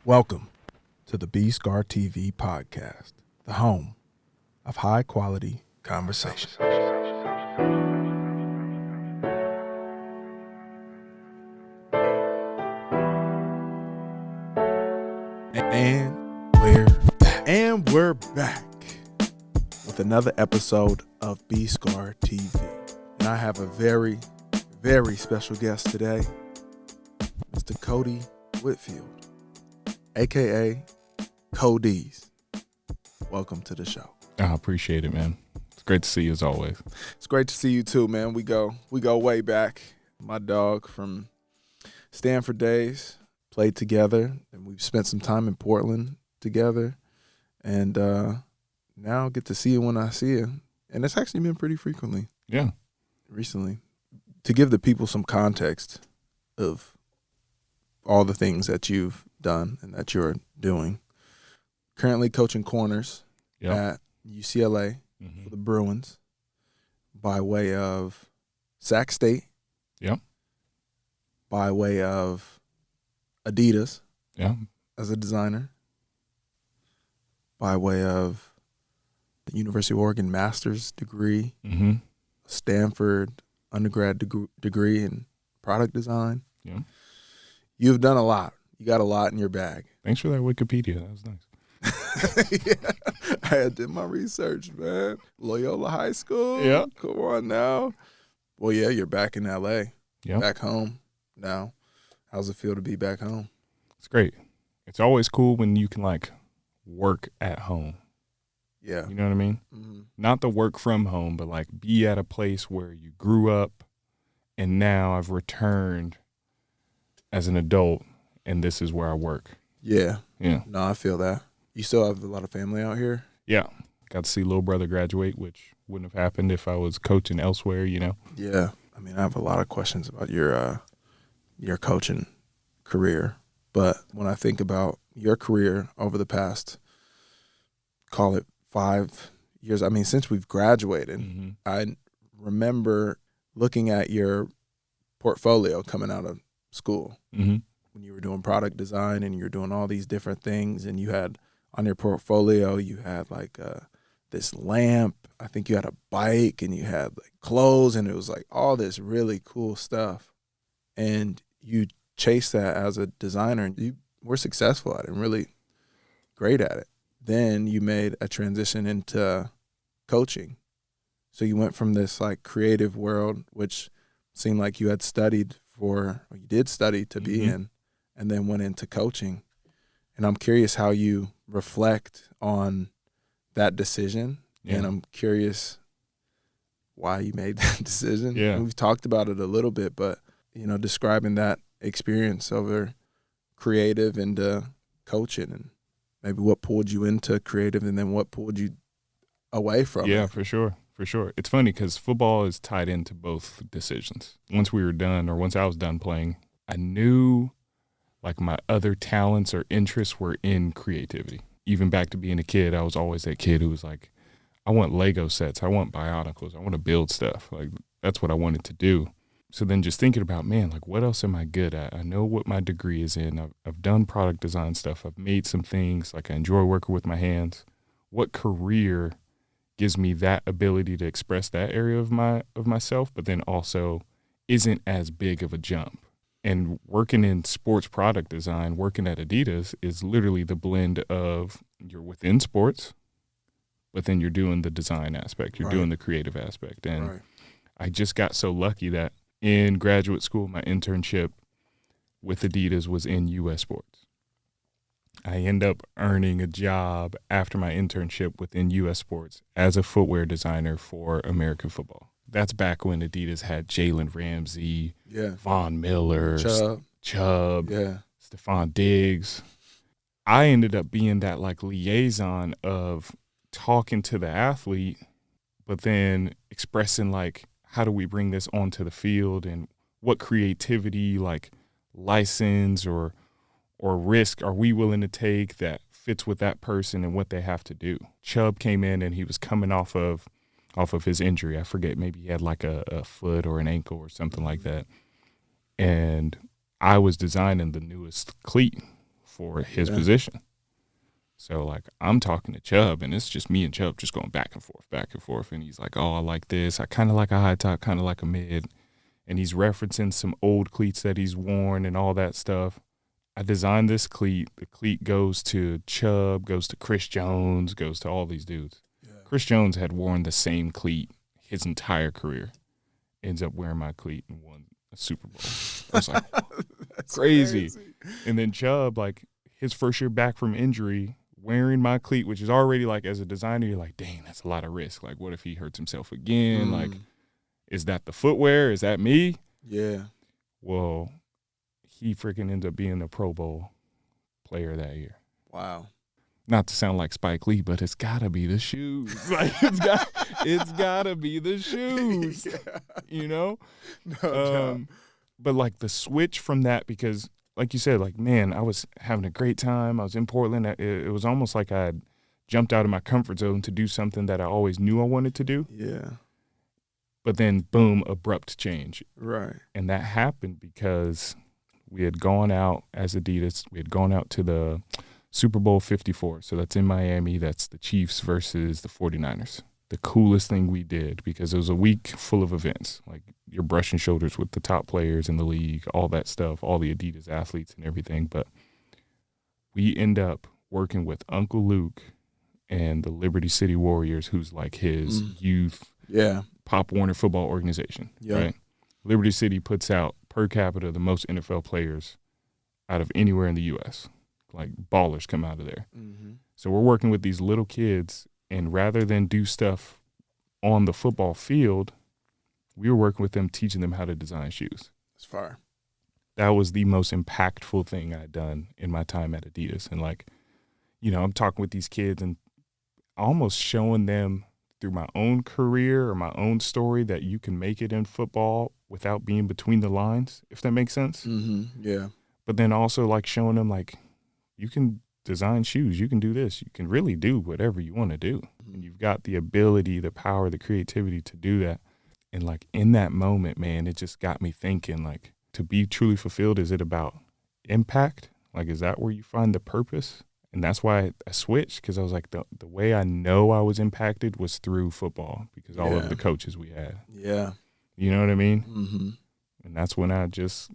Welcome to the B Scar TV podcast, the home of high quality conversation. And we're back with another episode of B Scar TV. And I have a very, very special guest today, Mr. Kodi Whitfield, aka Kodi's. Welcome to the show. I appreciate it, man. It's great to see you as always. It's great to see you too, man. We go way back. My dog from Stanford days played together, and we've spent some time in Portland together. And now I get to see you when I see you. And it's actually been pretty frequently. Yeah. Recently. To give the people some context of all the things that you've done and that you're doing. Currently coaching corners at UCLA for the Bruins by way of Sac State. Yep. By way of Adidas. Yeah. As a designer. By way of the University of Oregon master's degree. Stanford undergrad degree in product design. Yeah. You've done a lot. You got a lot in your bag. Thanks for that Wikipedia. That was nice. Yeah, I did my research, man. Loyola High School. Yeah. Come on now. Well, yeah, you're back in L.A. Yeah. Back home now. How's it feel to be back home? It's great. It's always cool when you can, like, work at home. Yeah. You know what I mean? Mm-hmm. Not the work from home, but, like, be at a place where you grew up and now I've returned as an adult and this is where I work. Yeah. Yeah. No, I feel that. You still have a lot of family out here? Yeah. Got to see little brother graduate, which wouldn't have happened if I was coaching elsewhere, you know? Yeah. I mean, I have a lot of questions about your coaching career. But when I think about your career over the past, call it 5 years, I mean, since we've graduated, I remember looking at your portfolio coming out of school when you were doing product design and you were doing all these different things, and you had on your portfolio, you had like this lamp, I think you had a bike, and you had like clothes, and it was like all this really cool stuff. And you chased that as a designer, and you were successful at it and really great at it. Then you made a transition into coaching. So you went from this like creative world, which seemed like you had studied for, or you did study to be in, and then went into coaching. And I'm curious how you reflect on that decision. Yeah. And I'm curious why you made that decision. Yeah. And we've talked about it a little bit, but, you know, describing that experience over creative into coaching, and maybe what pulled you into creative and then what pulled you away from it. Yeah, for sure. For sure. It's funny because football is tied into both decisions. Once we were done, or once I was done playing, I knew like my other talents or interests were in creativity. Even back to being a kid, I was always that kid who was like, I want Lego sets. I want Bionicles. I want to build stuff. Like, that's what I wanted to do. So then just thinking about, man, like, what else am I good at? I know what my degree is in. I've done product design stuff. I've made some things. Like, I enjoy working with my hands. What career gives me that ability to express that area of myself, but then also isn't as big of a jump? And working in sports product design, working at Adidas, is literally the blend of you're within sports, but then you're doing the design aspect. You're doing the creative aspect. And I just got so lucky that in graduate school, my internship with Adidas was in U.S. sports. I end up earning a job after my internship within U.S. sports as a footwear designer for American football. That's back when Adidas had Jalen Ramsey, Von Miller, Chubb, Stephon Diggs. I ended up being that like liaison of talking to the athlete, but then expressing like, how do we bring this onto the field, and what creativity, like license or risk are we willing to take that fits with that person and what they have to do. Chubb came in and he was coming off of his injury. I forget, maybe he had like a foot or an ankle or something like that. And I was designing the newest cleat for his position. So, like, I'm talking to Chubb, and it's just me and Chubb just going back and forth. And he's like, oh, I like this. I kind of like a high top, kind of like a mid. And he's referencing some old cleats that he's worn and all that stuff. I designed this cleat. The cleat goes to Chubb, goes to Chris Jones, goes to all these dudes. Yeah. Chris Jones had worn the same cleat his entire career. Ends up wearing my cleat and won a Super Bowl. I was like, crazy. And then Chubb, like, his first year back from injury, wearing my cleat, which is already, like, as a designer, you're like, dang, that's a lot of risk. Like, what if he hurts himself again? Like, is that the footwear? Is that me? Yeah. Well, he freaking ends up being a Pro Bowl player that year. Wow. Not to sound like Spike Lee, but it's gotta be the shoes. Like, it's gotta be the shoes. Yeah. You know? No, but like the switch from that, because like you said, like, man, I was having a great time. I was in Portland. It was almost like I had jumped out of my comfort zone to do something that I always knew I wanted to do. Yeah. But then, boom, abrupt change. Right. And that happened because we had gone out as Adidas. We had gone out to the Super Bowl 54. So that's in Miami. That's the Chiefs versus the 49ers. The coolest thing we did, because it was a week full of events. Like, you're brushing shoulders with the top players in the league, all that stuff, all the Adidas athletes and everything. But we end up working with Uncle Luke and the Liberty City Warriors, who's like his youth Pop Warner football organization. Right? Liberty City puts out per capita the most NFL players out of anywhere in the U.S. Like, ballers come out of there. So we're working with these little kids, and rather than do stuff on the football field, we were working with them, teaching them how to design shoes. That's fire. That was the most impactful thing I'd done in my time at Adidas. And, like, you know, I'm talking with these kids and almost showing them through my own career or my own story that you can make it in football without being between the lines, if that makes sense. Yeah. But then also, like, showing them, like, you can design shoes, you can do this, you can really do whatever you want to do. And you've got the ability, the power, the creativity to do that. And, like, in that moment, man, it just got me thinking, like, to be truly fulfilled, is it about impact? Like, is that where you find the purpose? And that's why I switched, because I was like, the way I know I was impacted was through football, because all of the coaches we had. Yeah. You know what I mean? And that's when I just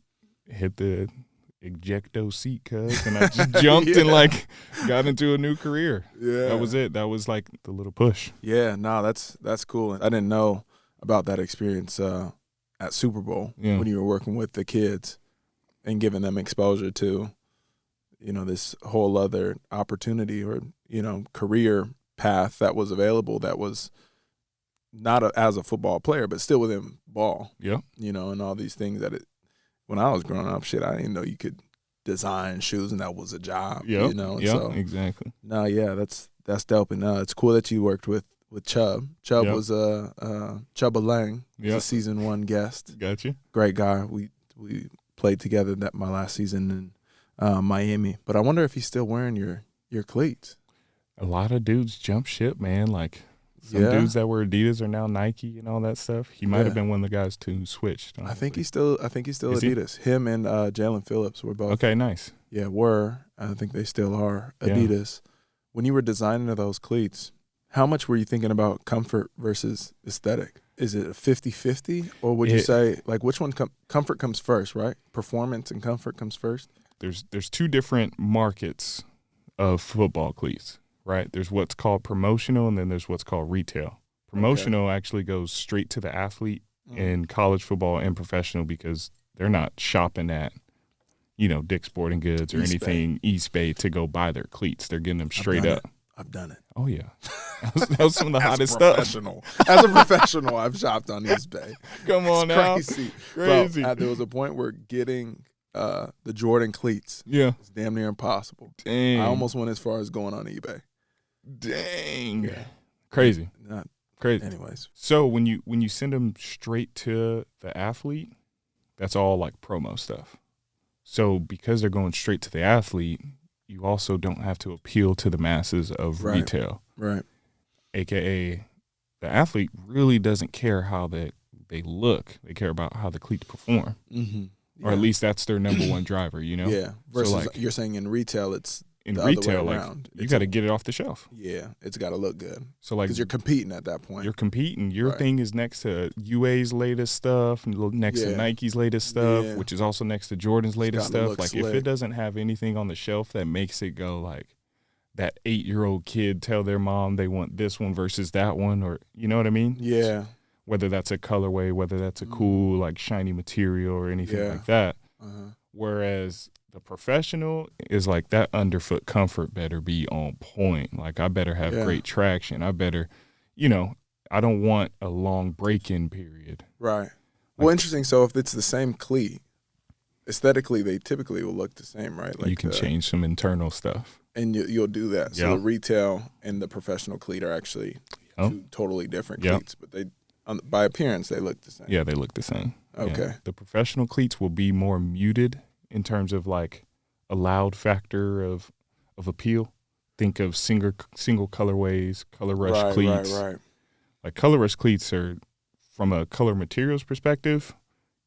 hit the ejecto seat, cuz, and I just jumped and, like, got into a new career. Yeah. That was it. That was, like, the little push. Yeah, no, that's cool. I didn't know about that experience at Super Bowl when you were working with the kids and giving them exposure to, you know, this whole other opportunity or, you know, career path that was available that was not as a football player, but still within ball. Yeah. You know, and all these things that when I was growing up, shit, I didn't know you could design shoes and that was a job. Yeah. You know, yeah, so, exactly. No, yeah, that's dope. And it's cool that you worked with Chubb. Chubb was Chubba Lang, a season 1 guest. Gotcha. Great guy. We played together my last season in Miami. But I wonder if he's still wearing your cleats. A lot of dudes jump ship, man. Like, some dudes that were Adidas are now Nike and all that stuff. He might have been one of the guys too who switched. I think he's still Adidas. Him and Jalen Phillips were both. Okay, nice. Yeah, I think they still are Adidas. Yeah. When you were designing those cleats, how much were you thinking about comfort versus aesthetic? Is it a 50-50, or would you say, like, which one comfort comes first, right? Performance and comfort comes first? There's two different markets of football cleats. Right? There's what's called promotional, and then there's what's called retail. Promotional actually goes straight to the athlete in college football and professional, because they're not shopping at, you know, Dick's Sporting Goods or anything, East Bay, to go buy their cleats. They're getting them straight up. I've done it. Oh, yeah. That was some of the hottest stuff. As a professional, I've shopped on East Bay. Come on now. Crazy. Bro, there was a point where getting the Jordan cleats was damn near impossible. Dang. I almost went as far as going on eBay. Dang. Yeah. Crazy. Crazy. Anyways. So when you send them straight to the athlete, that's all like promo stuff. So because they're going straight to the athlete, you also don't have to appeal to the masses of retail. Right. AKA the athlete really doesn't care how they look. They care about how the cleats perform. Mm-hmm. or at least that's their number one driver, you know? Yeah. Versus so like, you're saying in retail, it's in the retail, other way like around. you got to get it off the shelf. Yeah, it's got to look good. So like, because you're competing at that point. You're competing. Your thing is next to UA's latest stuff, next to Nike's latest stuff, which is also next to Jordan's latest stuff. Like slick. if it doesn't have anything on the shelf that makes it go like that 8-year-old kid tell their mom they want this one versus that one, or you know what I mean? Yeah. Whether that's a colorway, whether that's a cool like shiny material or anything like that. Whereas the professional is like that underfoot comfort better be on point. Like I better have great traction. I better, you know, I don't want a long break-in period. Right. Well, interesting. So if it's the same cleat, aesthetically they typically will look the same, right? Like you can change some internal stuff. And you'll do that. So the retail and the professional cleat are actually two totally different cleats, but they by appearance they look the same. Yeah, they look the same. Okay. Yeah. The professional cleats will be more muted in terms of like a loud factor of appeal. Think of single colorways, color rush cleats. Right. Like color rush cleats are, from a color materials perspective,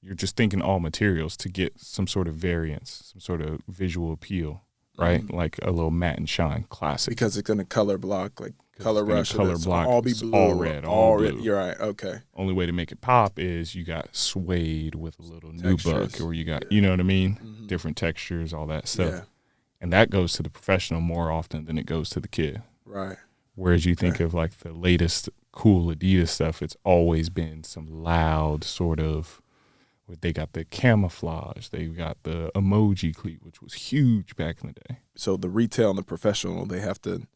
you're just thinking all materials to get some sort of variance, some sort of visual appeal, right? Like a little matte and shine classic. Because it's going to color block, like color rush. Color block, all be blue. All red, all blue. You're right, okay. Only way to make it pop is you got suede with a little nubuck, or you got, you know what I mean? Different textures, all that stuff. Yeah. And that goes to the professional more often than it goes to the kid. Right. Whereas you think of like the latest cool Adidas stuff, it's always been some loud sort of, they got the camouflage, they got the emoji cleat, which was huge back in the day. So the retail and the professional, they have to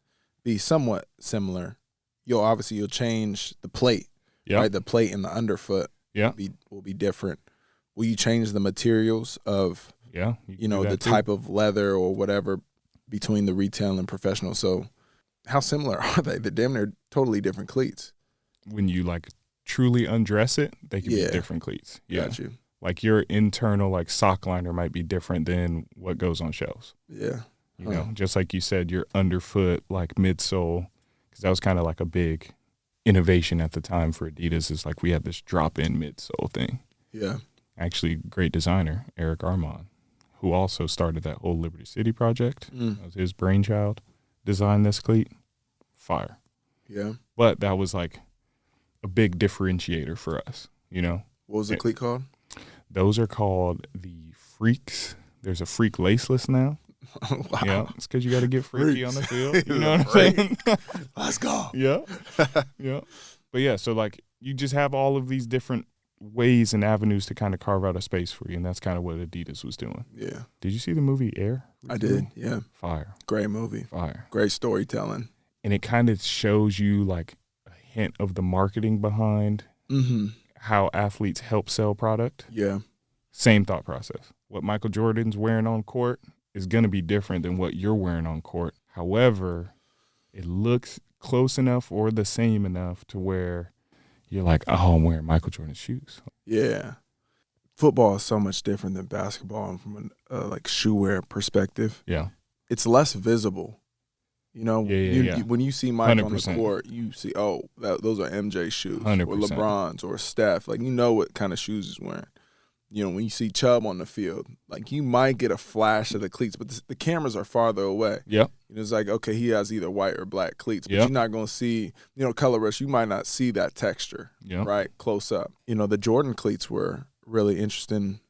be somewhat similar. You'll change the plate, right? The plate and the underfoot will be different. Will you change the materials of, the type of leather or whatever between the retail and professional? So how similar are they? They're damn near totally different cleats. When you like truly undress it, they can be different cleats. Yeah. Got you. Like your internal like sock liner might be different than what goes on shelves. Yeah. You know, just like you said, your underfoot, like midsole, because that was kind of like a big innovation at the time for Adidas, is like we had this drop-in midsole thing. Yeah. Actually, great designer, Eric Armand, who also started that whole Liberty City project. That was his brainchild, designed this cleat. Fire. Yeah. But that was like a big differentiator for us, you know. What was the cleat called? Those are called the Freaks. There's a Freak laceless now. Wow. Yeah, it's because you got to get freaky on the field. You know what I'm saying? Let's go. Yeah. Yeah. But yeah, so like you just have all of these different ways and avenues to kind of carve out a space for you, and that's kind of what Adidas was doing. Yeah. Did you see the movie Air? I did, yeah. Fire. Great movie. Fire. Great storytelling. And it kind of shows you like a hint of the marketing behind how athletes help sell product. Yeah. Same thought process. What Michael Jordan's wearing on court is going to be different than what you're wearing on court. However, it looks close enough or the same enough to where you're like, oh, I'm wearing Michael Jordan's shoes. Yeah. Football is so much different than basketball from a like shoe wear perspective. Yeah. It's less visible. You know, when you see Mike 100%. On the court, you see, those are MJ shoes 100%. Or LeBron's or Steph. Like, you know what kind of shoes he's wearing. You know, when you see Chubb on the field, like you might get a flash of the cleats, but the cameras are farther away. Yep. It's like, okay, he has either white or black cleats, but you're not going to see, color rush, you might not see that texture, right, close up. You know, the Jordan cleats were really interesting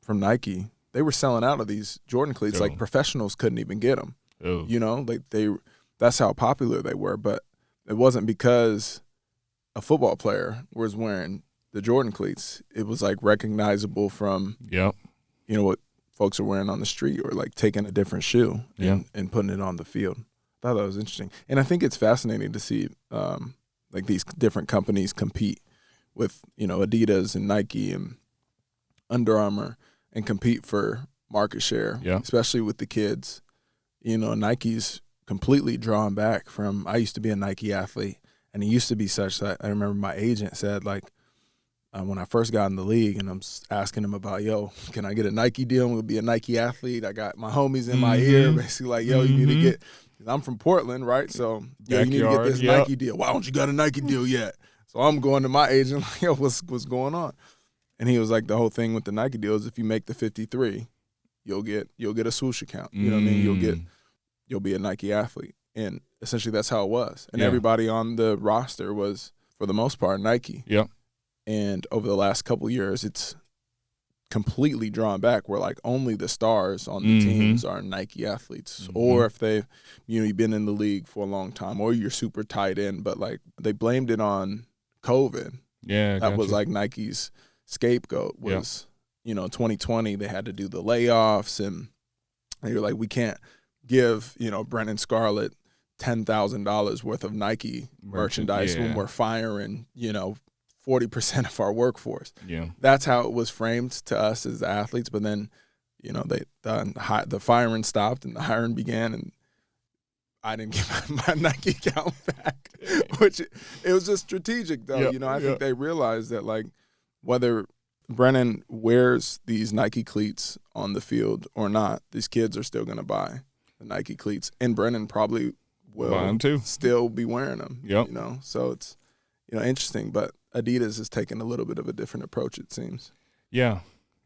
from Nike. They were selling out of these Jordan cleats like professionals couldn't even get them. You know, like that's how popular they were, but it wasn't because a football player was wearing the Jordan cleats. It was like recognizable from, what folks are wearing on the street or like taking a different shoe and putting it on the field. I thought that was interesting. And I think it's fascinating to see like these different companies compete with, Adidas and Nike and Under Armour and compete for market share, especially with the kids. Nike's completely drawn back from, I used to be a Nike athlete, and it used to be such that I remember my agent said, like, when I first got in the league and I'm asking him about, can I get a Nike deal? I'm going to be a Nike athlete. I got my homies in my ear basically like, you need to get – I'm from Portland, right? So, you need to get this Nike deal. Why don't you got a Nike deal yet? So I'm going to my agent like, what's going on? And he was like, the whole thing with the Nike deal is if you make the 53, you'll get a swoosh account. You know what I mean? You'll be a Nike athlete. And essentially that's how it was. And everybody on the roster was, for the most part, Nike. Yep. And over the last couple of years, it's completely drawn back where like only the stars on the teams are Nike athletes. Or if they've, you've been in the league for a long time, or you're super tight end, but like they blamed it on COVID. Yeah. That was like Nike's scapegoat was, 2020, they had to do the layoffs and they were like, we can't give, Brennan Scarlett $10,000 worth of Nike merchandise when we're firing, 40% of our workforce. Yeah. That's how it was framed to us as the athletes. But then, the firing stopped and the hiring began, and I didn't get my Nike account back, which it was just strategic though. I think they realized that like whether Brennan wears these Nike cleats on the field or not, these kids are still going to buy the Nike cleats, and Brennan probably will buy them too. Still be wearing them. Yep. So it's interesting, but Adidas is taking a little bit of a different approach, it seems. Yeah,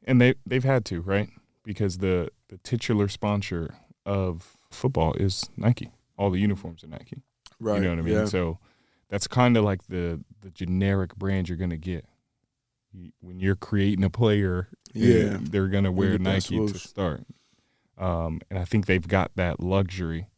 and they've had to, right? Because the titular sponsor of football is Nike. All the uniforms are Nike. Right. You know what I mean? Yeah. So that's kind of like the generic brand you're going to get. When you're creating a player, they're going to wear Nike to start. And I think they've got that luxury,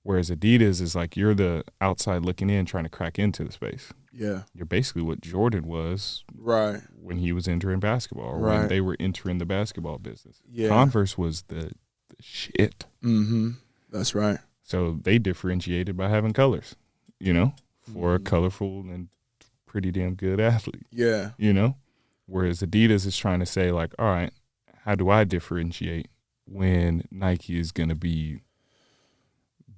whereas Adidas is like you're the outside looking in trying to crack into the space. Yeah. You're basically what Jordan was when he was entering basketball or when they were entering the basketball business. Yeah. Converse was the shit. Mm-hmm. That's right. So they differentiated by having colors, for a colorful and pretty damn good athlete. Yeah. Whereas Adidas is trying to say like, all right, how do I differentiate when Nike is going to be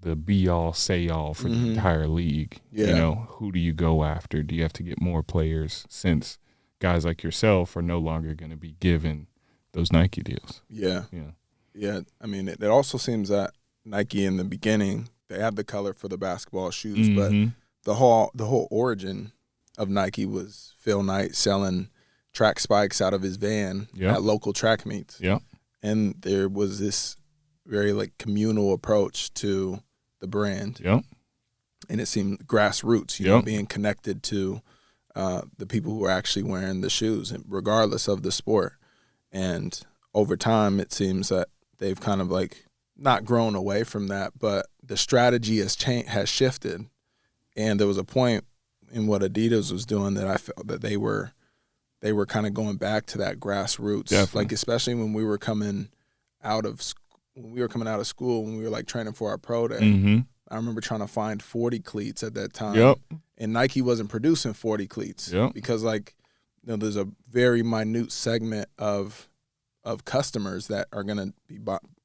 the be-all, say-all for the entire league? Yeah. Who do you go after? Do you have to get more players since guys like yourself are no longer going to be given those Nike deals? Yeah. Yeah. Yeah. I mean, it also seems that Nike in the beginning, they had the color for the basketball shoes, but the whole origin of Nike was Phil Knight selling track spikes out of his van at local track meets. Yeah. And there was this very like communal approach to the brand. Yeah. And it seemed grassroots, being connected to the people who are actually wearing the shoes, regardless of the sport. And over time, it seems that they've kind of like not grown away from that, but the strategy has shifted. And there was a point in what Adidas was doing that I felt that they were kind of going back to that grassroots. Definitely. Like especially when we were coming out of school, when we were like training for our pro day. I remember trying to find 40 cleats at that time. And Nike wasn't producing 40 cleats because like there's a very minute segment of customers that are going to be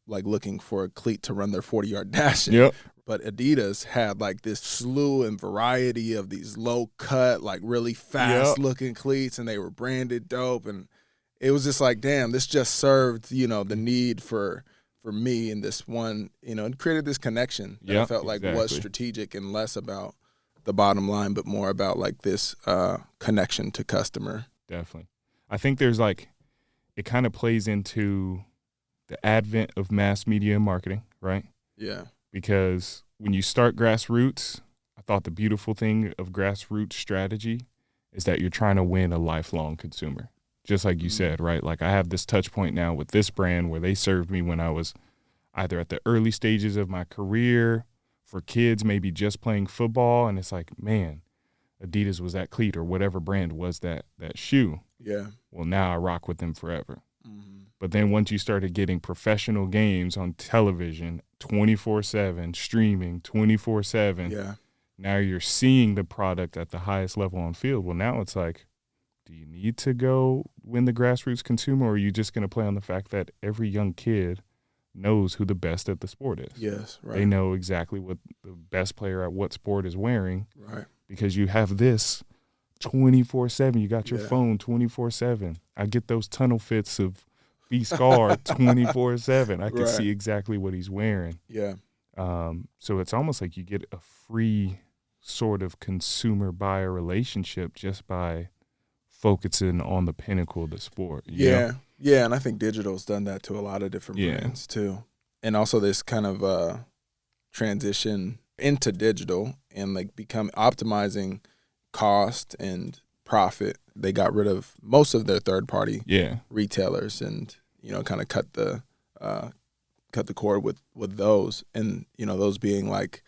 like looking for a cleat to run their 40-yard dash in. But Adidas had like this slew and variety of these low-cut, like really fast-looking cleats, and they were branded dope. And it was just like, damn, this just served, the need for me in this one, and created this connection that I felt like was strategic and less about the bottom line, but more about like this connection to customer. Definitely. I think there's like, it kind of plays into the advent of mass media and marketing, right? Yeah. Because when you start grassroots, I thought the beautiful thing of grassroots strategy is that you're trying to win a lifelong consumer. Just like you said, right? Like I have this touch point now with this brand where they served me when I was either at the early stages of my career, for kids maybe just playing football, and it's like, man, Adidas was that cleat or whatever brand was that shoe. Yeah. Well, now I rock with them forever. But then once you started getting professional games on television 24/7, streaming 24/7, now you're seeing the product at the highest level on field. Well, now it's like, do you need to go win the grassroots consumer, or are you just going to play on the fact that every young kid knows who the best at the sport is? Yes, right. They know exactly what the best player at what sport is wearing. Right. Because you have this 24/7. You got your phone 24/7. I get those tunnel fits of B Scar 24/7. I can see exactly what he's wearing. Yeah. So it's almost like you get a free sort of consumer buyer relationship just by focusing on the pinnacle of the sport. Yeah. Yeah, and I think digital's done that to a lot of different Yeah. brands too. And also this kind of transition into digital and like become optimizing cost and profit. They got rid of most of their third-party retailers and, you know, kind of cut the cord with those, and, you know, those being like,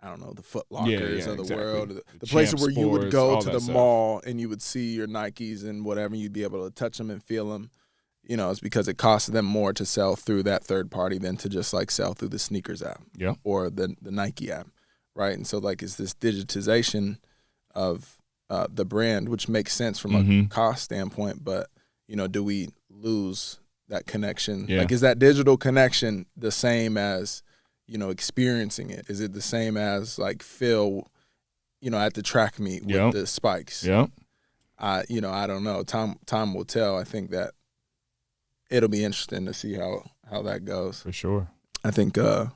I don't know, the Foot Lockers of the world, the places where you would go to the mall and you would see your Nikes and whatever, and you'd be able to touch them and feel them. You know, it's because it costs them more to sell through that third party than to just like sell through the sneakers app or the Nike app, right? And so like it's this digitization of the brand, which makes sense from a cost standpoint, but, you know, do we lose that connection? Like, is that digital connection the same as, you know, experiencing it? Is it the same as like Phil, you know, at the track meet with the spikes? You know, I don't know. Time will tell. I think that it'll be interesting to see how that goes. For sure. I think the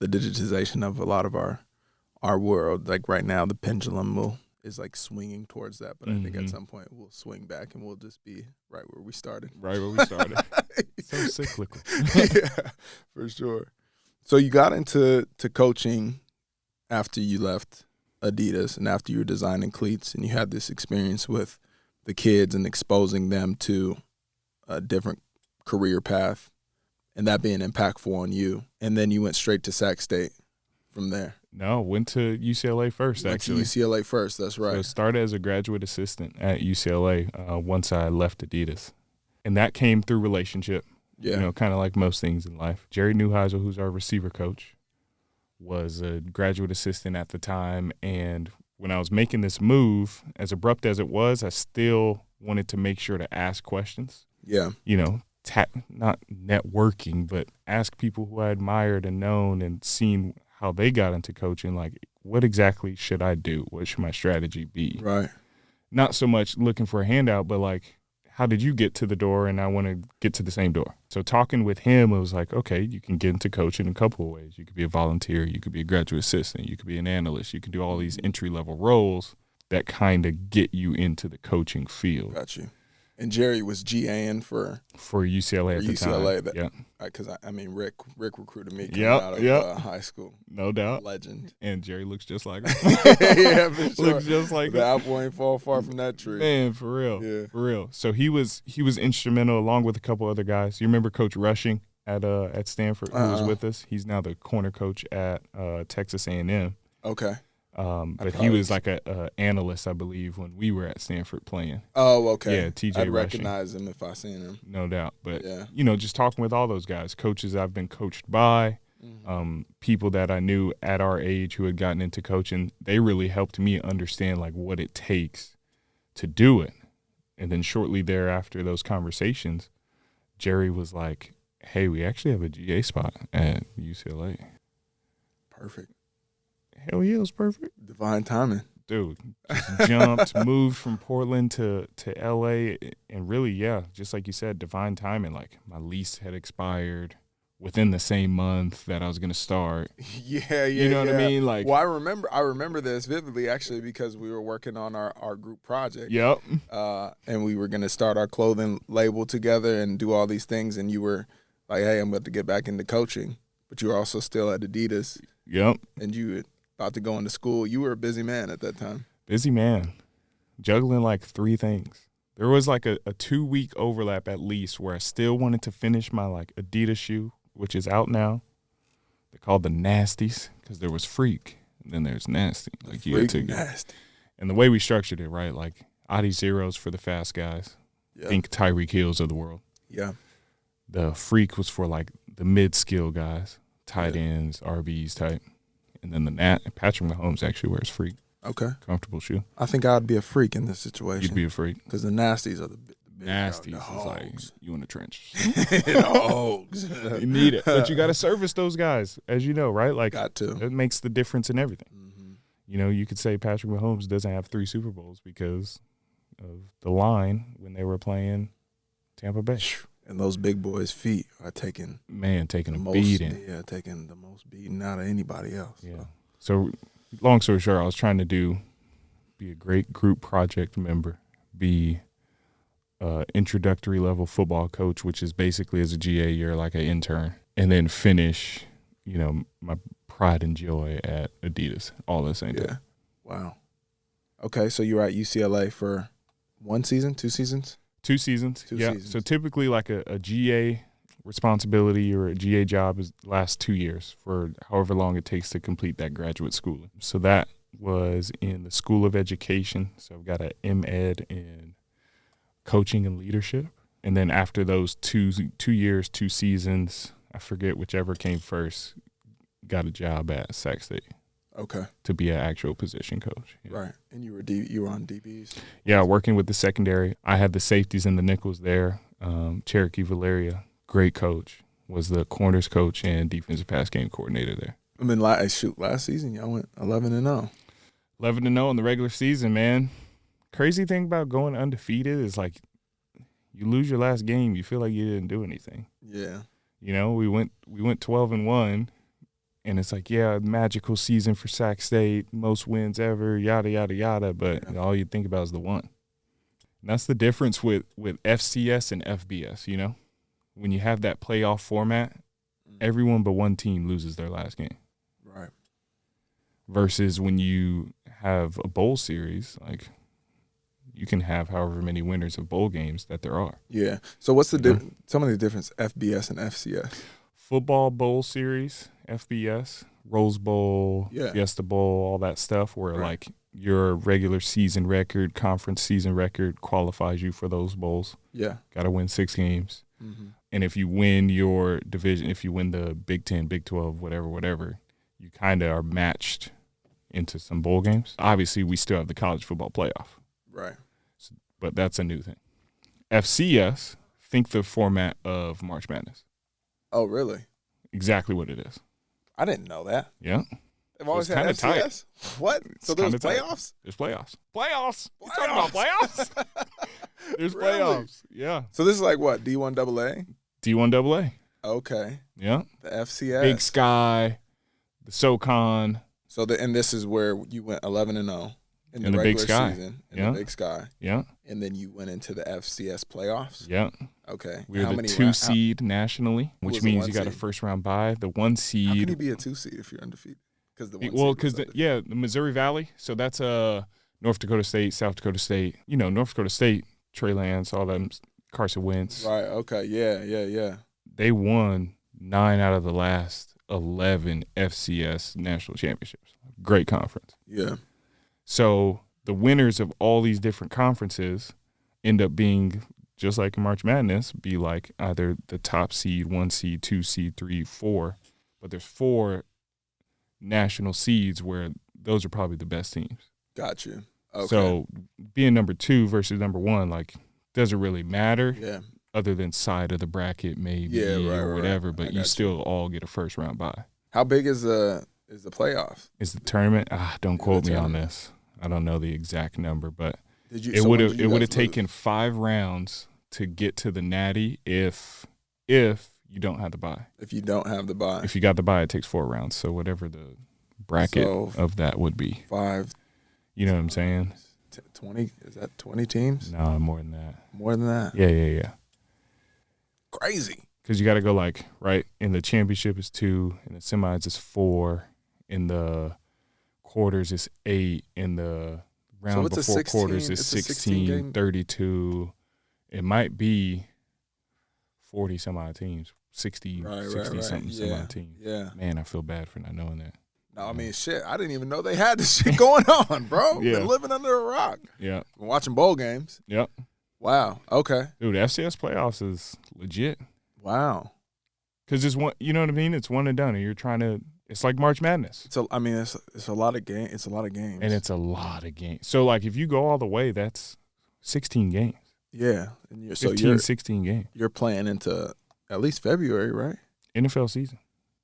digitization of a lot of our world, like right now, the pendulum is like swinging towards that, but I think at some point we'll swing back and we'll just be right where we started. Right where we started. So cyclical. Yeah, for sure. So you got into coaching after you left Adidas and after you were designing cleats, and you had this experience with the kids and exposing them to a different career path and that being impactful on you. And then you went straight to Sac State from there. No, went to UCLA first, actually. UCLA first, that's right. So I started as a graduate assistant at UCLA once I left Adidas. And that came through relationship, you know, kind of like most things in life. Jerry Neuheisel, who's our receiver coach, was a graduate assistant at the time. And when I was making this move, as abrupt as it was, I still wanted to make sure to ask questions. Yeah. You know, not networking, but ask people who I admired and known and seen how they got into coaching, like, what exactly should I do? What should my strategy be? Right. Not so much looking for a handout, but like, how did you get to the door and I want to get to the same door? So talking with him, it was like, okay, you can get into coaching in a couple of ways. You could be a volunteer, you could be a graduate assistant, you could be an analyst, you could do all these entry-level roles that kind of get you into the coaching field. Got you. And Jerry was GAing for UCLA at the time. Yeah, because I mean Rick recruited me coming out of high school. No doubt, legend. And Jerry looks just like him. Yeah, for sure. Looks just like the apple ain't fall far from that tree. Man, for real. So he was instrumental along with a couple other guys. You remember Coach Rushing at Stanford, who was with us? He's now the corner coach at Texas A&M. Okay. But he was like a analyst, I believe, when we were at Stanford playing. Oh, okay. Yeah, TJ I'd recognize him if I seen him. No doubt. But, you know, just talking with all those guys, coaches I've been coached by, people that I knew at our age who had gotten into coaching, they really helped me understand, like, what it takes to do it. And then shortly thereafter, those conversations, Jerry was like, hey, we actually have a GA spot at UCLA. Perfect. Hell yeah, it was perfect. Divine timing. Dude, just jumped, moved from Portland to L.A., and really, just like you said, divine timing. Like, my lease had expired within the same month that I was going to start. You know what I mean? Like, well, I remember this vividly, actually, because we were working on our group project. Yep. And we were going to start our clothing label together and do all these things, and you were like, hey, I'm about to get back into coaching, but you were also still at Adidas. Yep. And you were about to go into school. You were a busy man at that time. Busy man. Juggling like 3 things. There was like a 2-week overlap at least where I still wanted to finish my like Adidas shoe, which is out now. They're called the Nasties because there was Freak and then there's Nasty. Like, you had to Nasty. And the way we structured it, right? Like Adi Zeros for the fast guys. Think Tyreek Hills of the world. Yeah. The Freak was for like the mid-skill guys, tight ends, RBs type. And then Patrick Mahomes actually wears Freak. Okay. Comfortable shoe. I think I'd be a freak in this situation. You'd be a freak. Because the Nasties are the big Nasties is like, you in the trench. The hogs. You need it. But you got to service those guys, as you know, right? Like, got to. It makes the difference in everything. Mm-hmm. You know, you could say Patrick Mahomes doesn't have 3 Super Bowls because of the line when they were playing Tampa Bay. And those big boys' feet are taking a beating. Yeah, taking the most beating out of anybody else. Yeah. So long story short, I was trying to be a great group project member, be introductory level football coach, which is basically as a GA, you're like an intern, and then finish, my pride and joy at Adidas all the same time. Wow. Okay, so you were at UCLA for 1 season, 2 seasons? 2 seasons. Two yeah. seasons. So typically like a GA responsibility or a GA job lasts 2 years for however long it takes to complete that graduate schooling. So that was in the School of Education. So I've got an MEd in coaching and leadership. And then after those 2 years, 2 seasons, I forget whichever came first, got a job at Sac State. Okay. To be an actual position coach. Yeah. Right. And you were on DBs? Yeah, working with the secondary. I had the safeties and the nickels there. Cherokee Valeria, great coach, was the corners coach and defensive pass game coordinator there. I mean, last season y'all went 11-0. 11-0 in the regular season, man. Crazy thing about going undefeated is like you lose your last game, you feel like you didn't do anything. Yeah. We went 12-1. And it's like, yeah, magical season for Sac State, most wins ever, yada, yada, yada. But all you think about is the one. And that's the difference with FCS and FBS, When you have that playoff format, everyone but one team loses their last game. Right. Versus when you have a bowl series, like you can have however many winners of bowl games that there are. Yeah. So what's the some of the difference FBS and FCS? Football bowl series, FBS, Rose Bowl, Fiesta Bowl, all that stuff where like your regular season record, conference season record qualifies you for those bowls. Yeah. Got to win 6 games. Mm-hmm. And if you win your division, if you win the Big 10, Big 12, whatever, you kind of are matched into some bowl games. Obviously, we still have the college football playoff. Right. But that's a new thing. FCS, think the format of March Madness. Oh, really? Exactly what it is. I didn't know that. Yeah. They've always had FCS? Tight. What? So there's playoffs? There's playoffs. Playoffs? You talking about playoffs? There's playoffs. Yeah. So this is like what? D1AA? D1AA. Okay. Yeah. The FCS. Big Sky, the SoCon. So and this is where you went 11-0 in the regular Big Sky. season. In the Big Sky. Yeah. And then you went into the FCS playoffs? Yeah. Okay. We were the 2 seed nationally, which means you got a first round bye. The 1 seed. How can you be a 2 seed if you're undefeated? Because the Missouri Valley. So that's North Dakota State, South Dakota State. North Dakota State, Trey Lance, all them, Carson Wentz. Right. Okay. Yeah. They won 9 out of the last 11 FCS national championships. Great conference. Yeah. So the winners of all these different conferences end up being, just like in March Madness, be like either the top seed, 1 seed, 2 seed, 3, 4. But there's 4 national seeds where those are probably the best teams. Got you. Okay. So being number 2 versus number 1, like, doesn't really matter. Yeah. Other than side of the bracket, maybe or whatever. But you still all get a first round bye. How big is the playoff? Is the tournament? Don't quote me on this. I don't know the exact number, but it would have taken 5 rounds to get to the Natty if you don't have the bye. If you don't have the bye. If you got the bye, it takes 4 rounds. So whatever the bracket of that would be. 5. You know what I'm saying? 20? Is that 20 teams? No, more than that. More than that? Yeah. Crazy. Because you got to go in the championship is 2, in the semis is 4, in the quarters is 8, in the round before quarters is 16, 32. It might be 40 some odd teams, 60 something some odd teams. Yeah. Man, I feel bad for not knowing that. No, I mean, shit, I didn't even know they had this shit going on, bro. Yeah. Been living under a rock. Yeah. Been watching bowl games. Yep. Wow. Okay. Dude, FCS playoffs is legit. Wow. Because it's one, you know what I mean? It's one and done, and you're trying to. It's like March Madness. It's a lot of games. It's a lot of games. And it's a lot of games. So like, if you go all the way, that's 16 games. Yeah. And 16 games. You're playing into at least February, right? NFL season.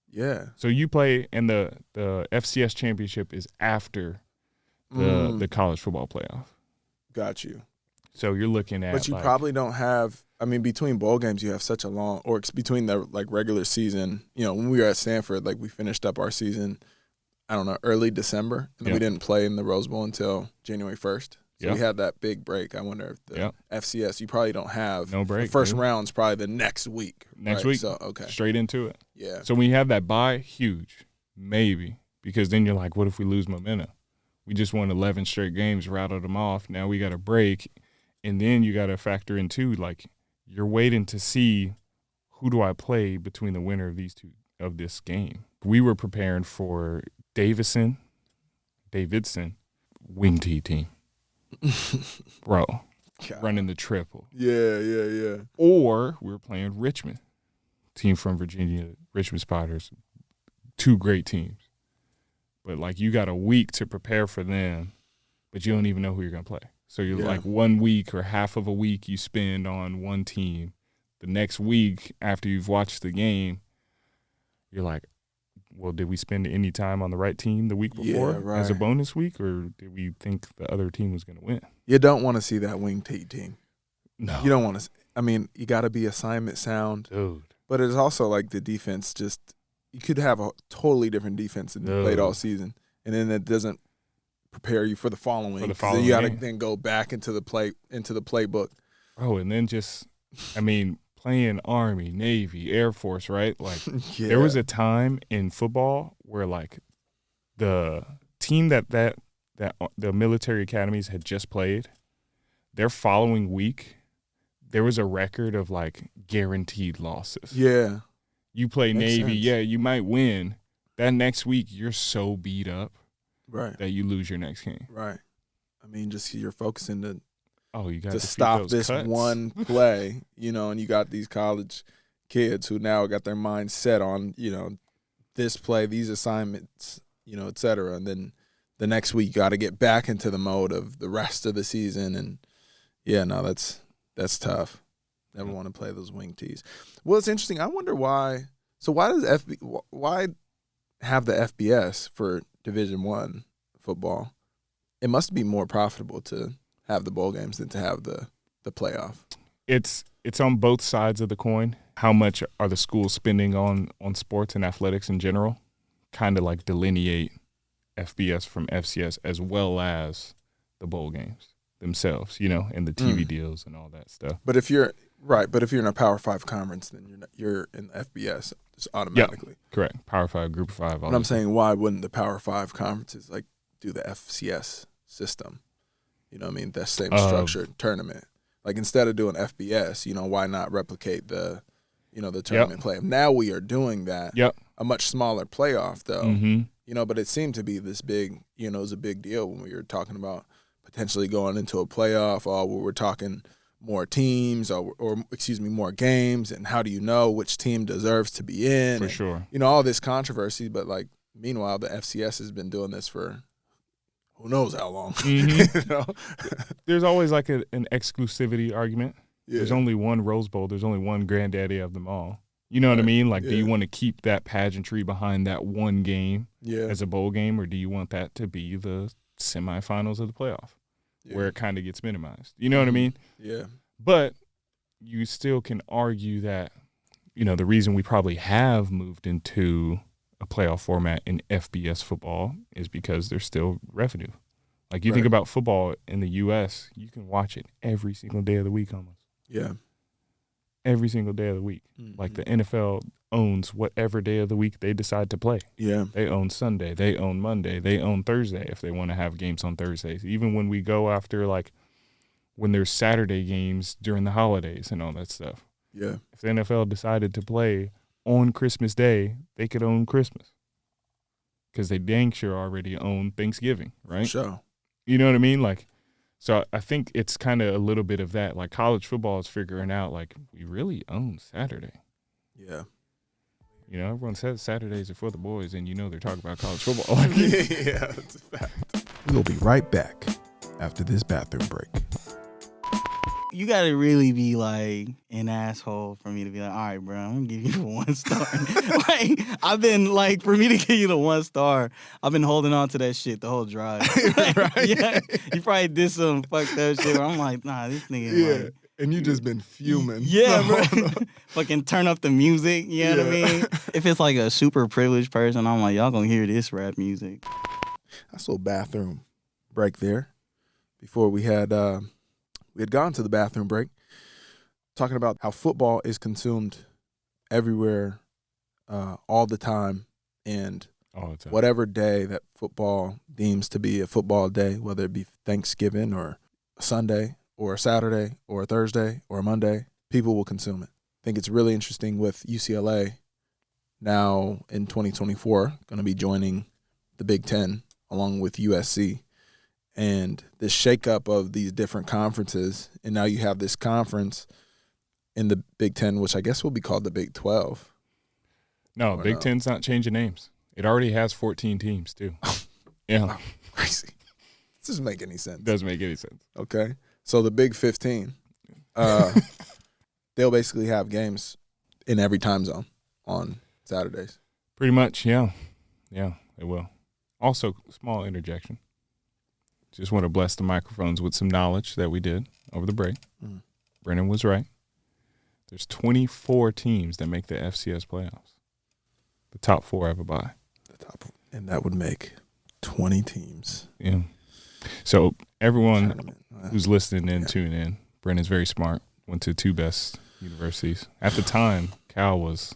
Yeah. So you play, and the FCS championship is after the college football playoff. Got you. So you're looking at. But you probably don't have. I mean, between bowl games, you have such a long, or between the regular season. When we were at Stanford, we finished up our season, I don't know, early December, and then we didn't play in the Rose Bowl until January 1st. So we had that big break. I wonder if the FCS, you probably don't have no break. The first round's probably the next week. Next right? week. So okay. Straight into it. Yeah. So when you have that bye, huge. Maybe. Because then you're like, what if we lose momentum? We just won 11 straight games, rattled them off. Now we got a break. And then you got to factor in, too, like, you're waiting to see who do I play between the winner of of this game. We were preparing for Davidson, wing T team. Bro, running the triple. Yeah. Or we were playing Richmond, team from Virginia, Richmond Spotters, 2 great teams. But, like, you got a week to prepare for them, but you don't even know who you're going to play. So you're like 1 week or half of a week you spend on one team. The next week after you've watched the game, you're like, well, did we spend any time on the right team the week before as a bonus week, or did we think the other team was going to win? You don't want to see that wing T team. No. You don't want to. I mean, you got to be assignment sound. Dude. But it's also like the defense just – you could have a totally different defense than you played all season, and then it doesn't prepare you for the following. Then you got to then go back into the playbook. Oh, and then just – I mean – playing Army, Navy, Air Force, right? Like, there was a time in football where, like, the team that the military academies had just played, their following week, there was a record of, like, guaranteed losses. Yeah. You play Makes Navy, sense. you might win. That next week, you're so beat up that you lose your next game. Right. I mean, just you're focusing you got to stop this one play, and you got these college kids who now got their mind set on, this play, these assignments, et cetera. And then the next week you got to get back into the mode of the rest of the season. And, that's tough. Never want to play those wing tees. Well, it's interesting. I wonder why. So why have the FBS for Division I football? It must be more profitable to have the bowl games than to have the playoff. It's on both sides of the coin. How much are the schools spending on sports and athletics in general? Kind of like delineate FBS from FCS, as well as the bowl games themselves, and the TV deals and all that stuff. But if you're in a Power 5 conference, then you're in the FBS just automatically. Yeah, correct. Power 5, Group of 5. But I'm saying, why wouldn't the Power 5 conferences do the FCS system? You know what I mean? That same structured tournament. Like, instead of doing FBS, why not replicate the tournament play? Now we are doing that. Yep. A much smaller playoff, though. Mm-hmm. But it seemed to be this big, it was a big deal when we were talking about potentially going into a playoff, or we were talking more teams or more games, and how do you know which team deserves to be in? For sure. All this controversy, but, meanwhile, the FCS has been doing this for who knows how long. Mm-hmm. There's always like an exclusivity argument. Yeah. There's only one Rose Bowl. There's only one granddaddy of them all. You know what I mean? Like, do you want to keep that pageantry behind that one game as a bowl game, or do you want that to be the semifinals of the playoff where it kind of gets minimized? You know what I mean? Yeah. But you still can argue that, the reason we probably have moved into a playoff format in FBS football is because there's still revenue. Like, you think about football in the U.S., you can watch it every single day of the week almost. Yeah. Every single day of the week. Mm-hmm. Like, the NFL owns whatever day of the week they decide to play. Yeah. They own Sunday. They own Monday. They own Thursday if they want to have games on Thursdays. Even when we go after, like, when there's Saturday games during the holidays and all that stuff. Yeah. If the NFL decided to play on Christmas Day, they could own Christmas because they dang sure already own Thanksgiving, right? Sure. You know what I mean? Like, so I think it's kind of a little bit of that. Like, college football is figuring out, like, we really own Saturday. Yeah. Everyone says Saturdays are for the boys, and they're talking about college football. Yeah, that's a fact. We'll be right back after this bathroom break. You got to really be, like, an asshole for me to be like, all right, bro, I'm going to give you the 1 star. I've been, like, for me to give you the 1 star, I've been holding on to that shit the whole drive. Right? Yeah, you probably did some fucked up shit where I'm like, nah, this nigga, like, and you just been fuming. Yeah, bro. Fucking turn up the music, you know what I mean? If it's, like, a super privileged person, I'm like, y'all going to hear this rap music. That's a little bathroom break there. before we had gone to the bathroom break, talking about how football is consumed everywhere, all the time, and All the time. whatever day that football deems to be a football day, whether it be Thanksgiving or a Sunday or a Saturday or a Thursday or a Monday, people will consume it. I think it's really interesting with UCLA now in 2024 going to be joining the Big Ten along with USC. And the shakeup of these different conferences, and now you have this conference in the Big Ten, which I guess will be called the Big 12. No, Big Ten's not changing names. It already has 14 teams, too. Yeah. Wow, crazy. This doesn't make any sense. Doesn't make any sense. Okay. So the Big 15, they'll basically have games in every time zone on Saturdays. Pretty much, yeah. Yeah, it will. Also, small interjection. Just want to bless the microphones with some knowledge that we did over the break. Mm. Brennan was right. There's 24 teams that make the FCS playoffs. The top 4 have a bye. And that would make 20 teams. Yeah. So everyone who's listening in, tune in. Brennan's very smart. Went to 2 best universities. At the time, Cal was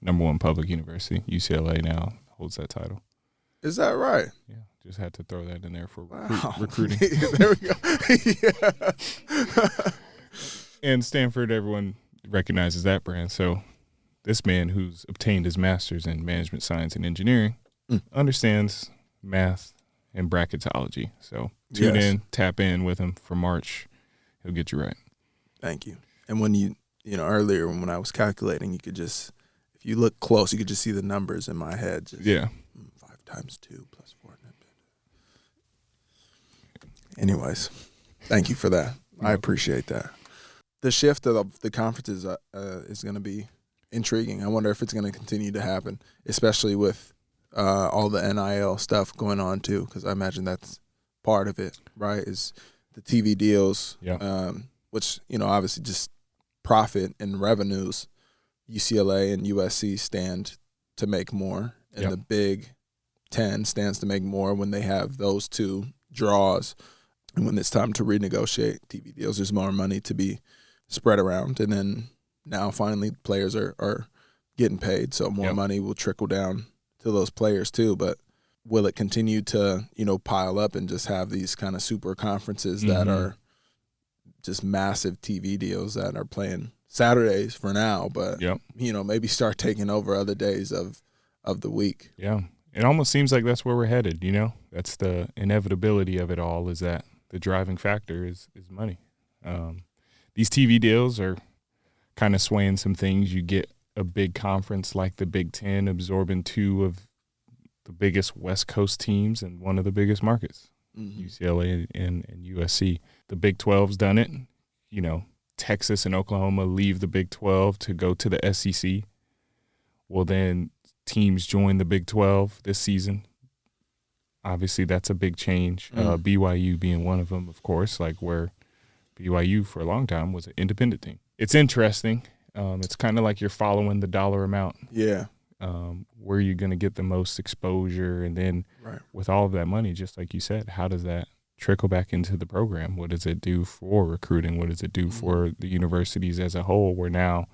#1 public university. UCLA now holds that title. Is that right? Yeah. Just had to throw that in there for Wow. recruiting. There we go. Yeah. And Stanford, everyone recognizes that brand. So this man who's obtained his master's in management science and engineering understands math and bracketology. So tune in, tap in with him for March. He'll get you right. Thank you. And when you earlier when I was calculating, you could just, if you look close, you could just see the numbers in my head. Just, 5 times 2 plus 4. Anyways, thank you for that. I appreciate that. The shift of the conferences is going to be intriguing. I wonder if it's going to continue to happen, especially with all the NIL stuff going on too, because I imagine that's part of it, right? Is the TV deals, which obviously just profit and revenues. UCLA and USC stand to make more, and the Big Ten stands to make more when they have those 2 draws. And when it's time to renegotiate TV deals, there's more money to be spread around. And then now finally players are getting paid, so more money will trickle down to those players too. But will it continue to, pile up and just have these kind of super conferences that are just massive TV deals that are playing Saturdays for now, but, maybe start taking over other days of the week. Yeah. It almost seems like that's where we're headed, That's the inevitability of it all, is that the driving factor is money. These TV deals are kind of swaying some things. You get a big conference like the Big Ten absorbing 2 of the biggest West Coast teams and one of the biggest markets, UCLA and USC. The Big 12's done it. Texas and Oklahoma leave the Big 12 to go to the SEC. Well, then teams join the Big 12 this season. Obviously, that's a big change. BYU being one of them, of course, like where BYU for a long time was an independent team. It's interesting. It's kind of like you're following the dollar amount. Yeah. Where you're going to get the most exposure. And then with all of that money, just like you said, how does that trickle back into the program? What does it do for recruiting? What does it do for the universities as a whole? Where now,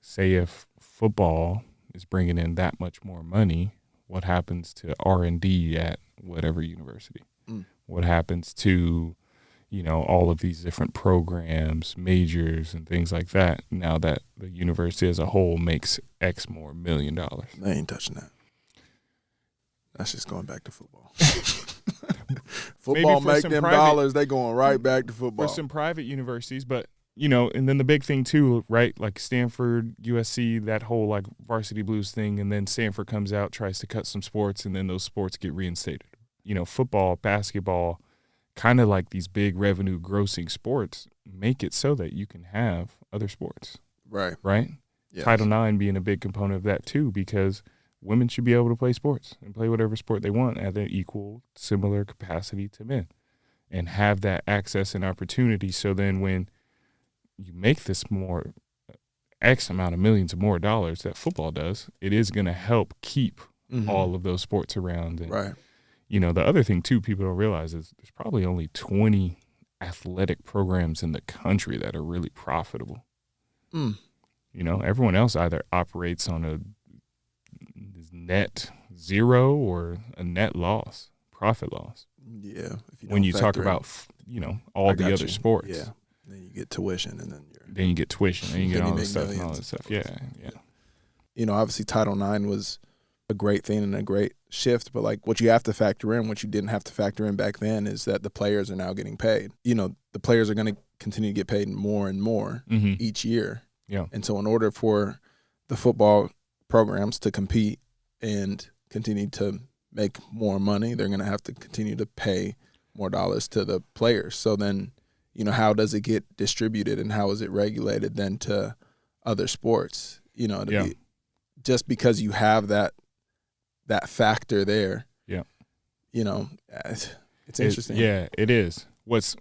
say if football is bringing in that much more money, what happens to R&D at whatever university? What happens to, all of these different programs, majors, and things like that, now that the university as a whole makes X more $1 million? They ain't touching that. That's just going back to football. Football make them dollars, they going right back to football. For some private universities, but and then the big thing too, right? Like Stanford, USC, that whole like varsity blues thing, and then Stanford comes out, tries to cut some sports, and then those sports get reinstated. Football, basketball, kind of like these big revenue grossing sports make it so that you can have other sports. Right. Right? Yes. Title IX being a big component of that too, because women should be able to play sports and play whatever sport they want at an equal, similar capacity to men and have that access and opportunity. So then when you make this more X amount of millions of more dollars that football does, it is going to help keep all of those sports around. And, right. The other thing too, people don't realize is there's probably only 20 athletic programs in the country that are really profitable. Mm. You know, everyone else either operates on a net zero or a net loss, profit loss. Yeah. If When you talk factor in- about, all I the got other you. sports. Yeah. Then you get tuition, and then Then you get tuition, and you get Then you all make this stuff and all millions that stuff. and Yeah. Obviously Title IX was a great thing and a great shift, but like what you have to factor in, what you didn't have to factor in back then, is that the players are now getting paid. The players are going to continue to get paid more and more Mm-hmm. each year. Yeah. And so in order for the football programs to compete and continue to make more money, they're going to have to continue to pay more dollars to the players. So then, how does it get distributed and how is it regulated then to other sports? Just because you have that factor there. Yeah. It's interesting. It is. What's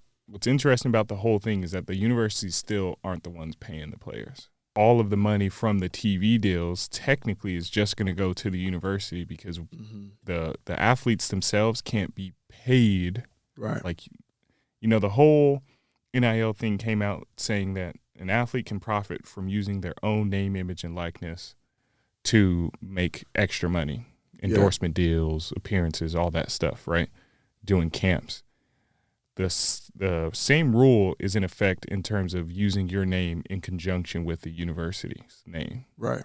interesting about the whole thing is that the universities still aren't the ones paying the players. All of the money from the TV deals technically is just going to go to the university because the athletes themselves can't be paid. Right. Like, the whole NIL thing came out saying that an athlete can profit from using their own name, image, and likeness to make extra money, endorsement deals, appearances, all that stuff, right? Doing camps. The same rule is in effect in terms of using your name in conjunction with the university's name. Right.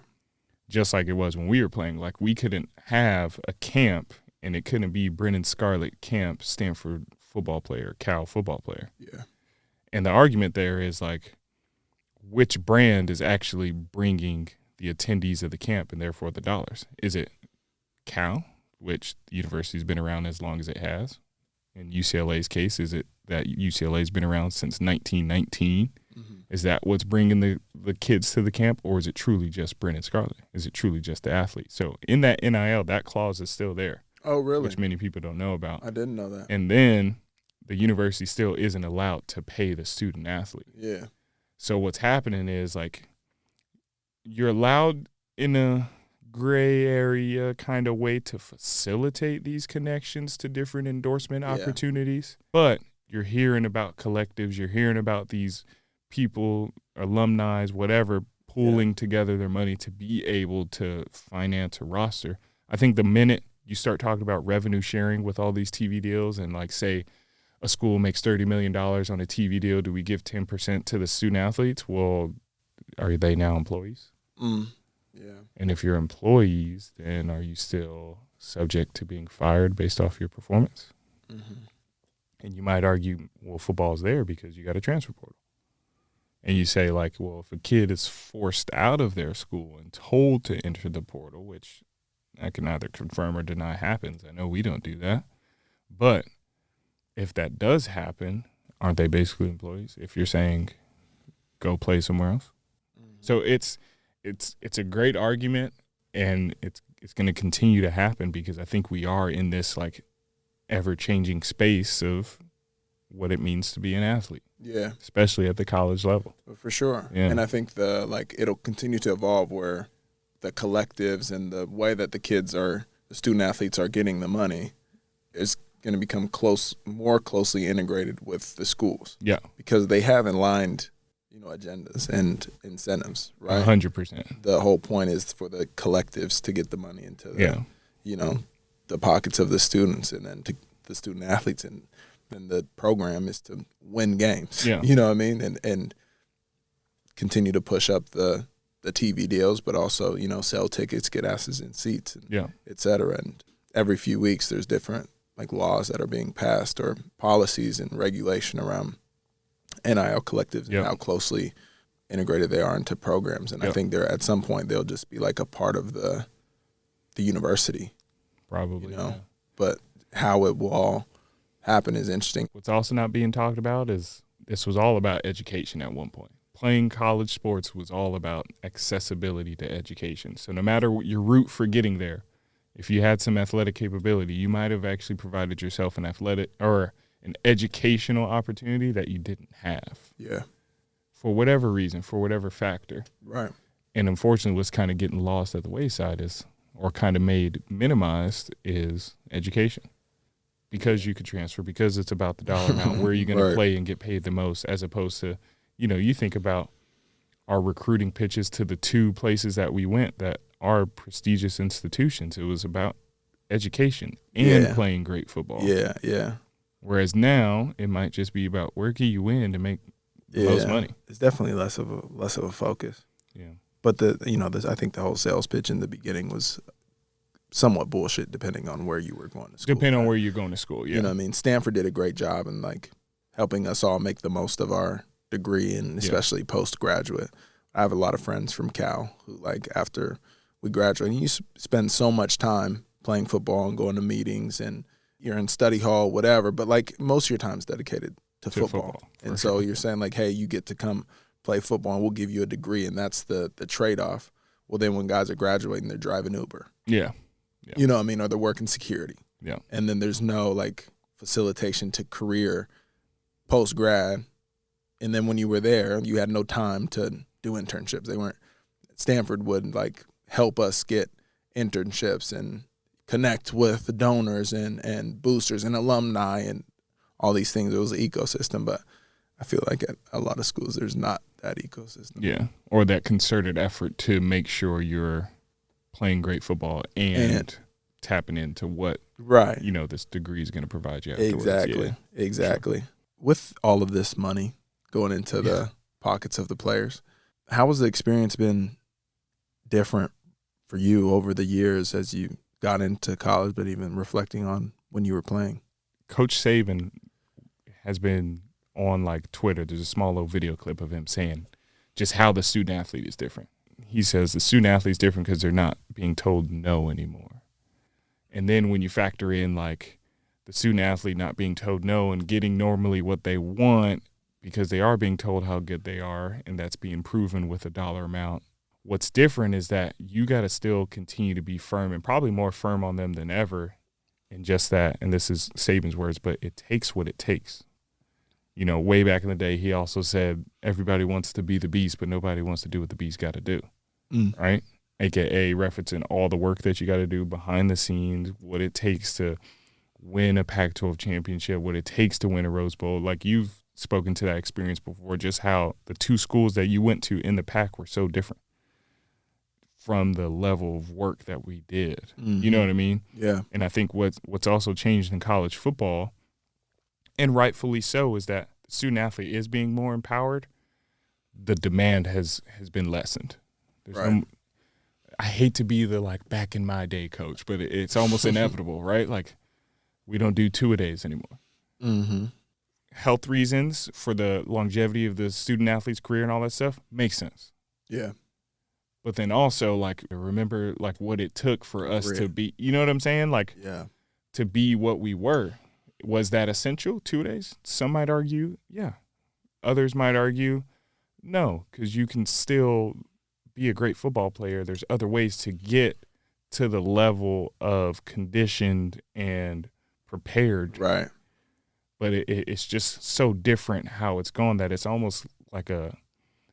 Just like it was when we were playing. Like, we couldn't have a camp, and it couldn't be Brennan Scarlett camp, Stanford football player, Cal football player. Yeah. And the argument there is, like, which brand is actually bringing the attendees of the camp and therefore the dollars? Is it Cal, which the university's been around as long as it has? In UCLA's case, is it that UCLA's been around since 1919? Mm-hmm. Is that what's bringing the kids to the camp, or is it truly just Brennan Scarlett? Is it truly just the athlete? So in that NIL, that clause is still there. Oh, really? Which many people don't know about. I didn't know that. And then the university still isn't allowed to pay the student athlete. Yeah. So what's happening is, like, you're allowed in a gray area kind of way to facilitate these connections to different endorsement opportunities. But you're hearing about collectives, you're hearing about these people, alumni, whatever, pooling together their money to be able to finance a roster. I think the minute you start talking about revenue sharing with all these TV deals and, like, say a school makes $30 million on a TV deal, do we give 10% to the student athletes? Well, are they now employees? Yeah. And if you're employees, then are you still subject to being fired based off your performance? Mm-hmm. And you might argue, well, football's there because you got a transfer portal. And you say, like, well, if a kid is forced out of their school and told to enter the portal, which I can neither confirm or deny happens. I know we don't do that. But if that does happen, aren't they basically employees? If you're saying go play somewhere else. Mm-hmm. So it's a great argument, and it's going to continue to happen because I think we are in this, like, ever-changing space of what it means to be an athlete. Yeah. Especially at the college level. For sure. Yeah. And I think it'll continue to evolve where the collectives and the way that the student athletes are getting the money is going to become more closely integrated with the schools. Yeah. Because they have aligned, agendas and incentives, right? 100%. The whole point is for the collectives to get the money into the pockets of the students, and then to the student athletes, and then the program is to win games. Yeah. You know what I mean? And continue to push up the TV deals, but also, sell tickets, get asses in seats, and et cetera. And every few weeks there's different, like, laws that are being passed or policies and regulation around NIL collectives and how closely integrated they are into programs. And I think at some point they'll just be like a part of the university. Probably. But how it will all happen is interesting. What's also not being talked about is this was all about education at one point. Playing college sports was all about accessibility to education. So no matter what your route for getting there, if you had some athletic capability, you might have actually provided yourself an athletic or an educational opportunity that you didn't have. Yeah. For whatever reason, for whatever factor. Right. And unfortunately, what's kind of getting lost at the wayside is, or kind of made minimized, is education. because you could transfer, because it's about the dollar amount, where are you going to play and get paid the most, as opposed to, you think about our recruiting pitches to the 2 places that we went that are prestigious institutions. It was about education and playing great football. Yeah, yeah. Whereas now it might just be about where can you win to make the most money. It's definitely less of a focus. Yeah. But I think the whole sales pitch in the beginning was somewhat bullshit, depending on where you were going to school. Depending on where you're going to school, yeah. You know what I mean? Stanford did a great job in like helping us all make the most of our degree, and especially postgraduate. I have a lot of friends from Cal who, like, after we graduate, you spend so much time playing football and going to meetings, and you're in study hall, whatever, but like most of your time is dedicated to football. And so you're saying like, hey, you get to come play football and we'll give you a degree, and that's the trade-off. Well, then when guys are graduating, they're driving Uber. Yeah. You know what I mean? Or they're working security. Yeah. And then there's no like facilitation to career post-grad. And then when you were there, you had no time to do internships. Stanford would like help us get internships and connect with the donors and boosters and alumni and all these things. It was an ecosystem, but I feel like at a lot of schools there's not that ecosystem. Yeah, or that concerted effort to make sure you're playing great football and tapping into what this degree is going to provide you afterwards. Exactly. Sure. With all of this money going into the pockets of the players, how has the experience been different for you over the years as you got into college, but even reflecting on when you were playing? Coach Saban has been on like Twitter. There's a small little video clip of him saying just how the student athlete is different. He says the student athlete is different because they're not being told no anymore. And then when you factor in like the student athlete not being told no and getting normally what they want because they are being told how good they are, and that's being proven with a dollar amount. What's different is that you got to still continue to be firm, and probably more firm on them than ever. And just that, and this is Saban's words, but it takes what it takes. Way back in the day, he also said everybody wants to be the beast, but nobody wants to do what the beast got to do, right? AKA referencing all the work that you got to do behind the scenes, what it takes to win a Pac-12 championship, what it takes to win a Rose Bowl. Like, you've spoken to that experience before, just how the 2 schools that you went to in the Pac were so different from the level of work that we did. You know what I mean? Yeah. And I think what's also changed in college football, and rightfully so, is that the student athlete is being more empowered. The demand has been lessened. I hate to be the like back in my day coach, but it's almost inevitable, right? Like, we don't do 2-a-days anymore. Mm-hmm. Health reasons for the longevity of the student athlete's career and all that stuff makes sense. Yeah. But then also, like, remember like what it took for us to be, you know what I'm saying? Like, to be what we were. Was that essential? 2 days? Some might argue, yeah. Others might argue, no, because you can still be a great football player. There's other ways to get to the level of conditioned and prepared. Right. But it's just so different how it's gone that it's almost like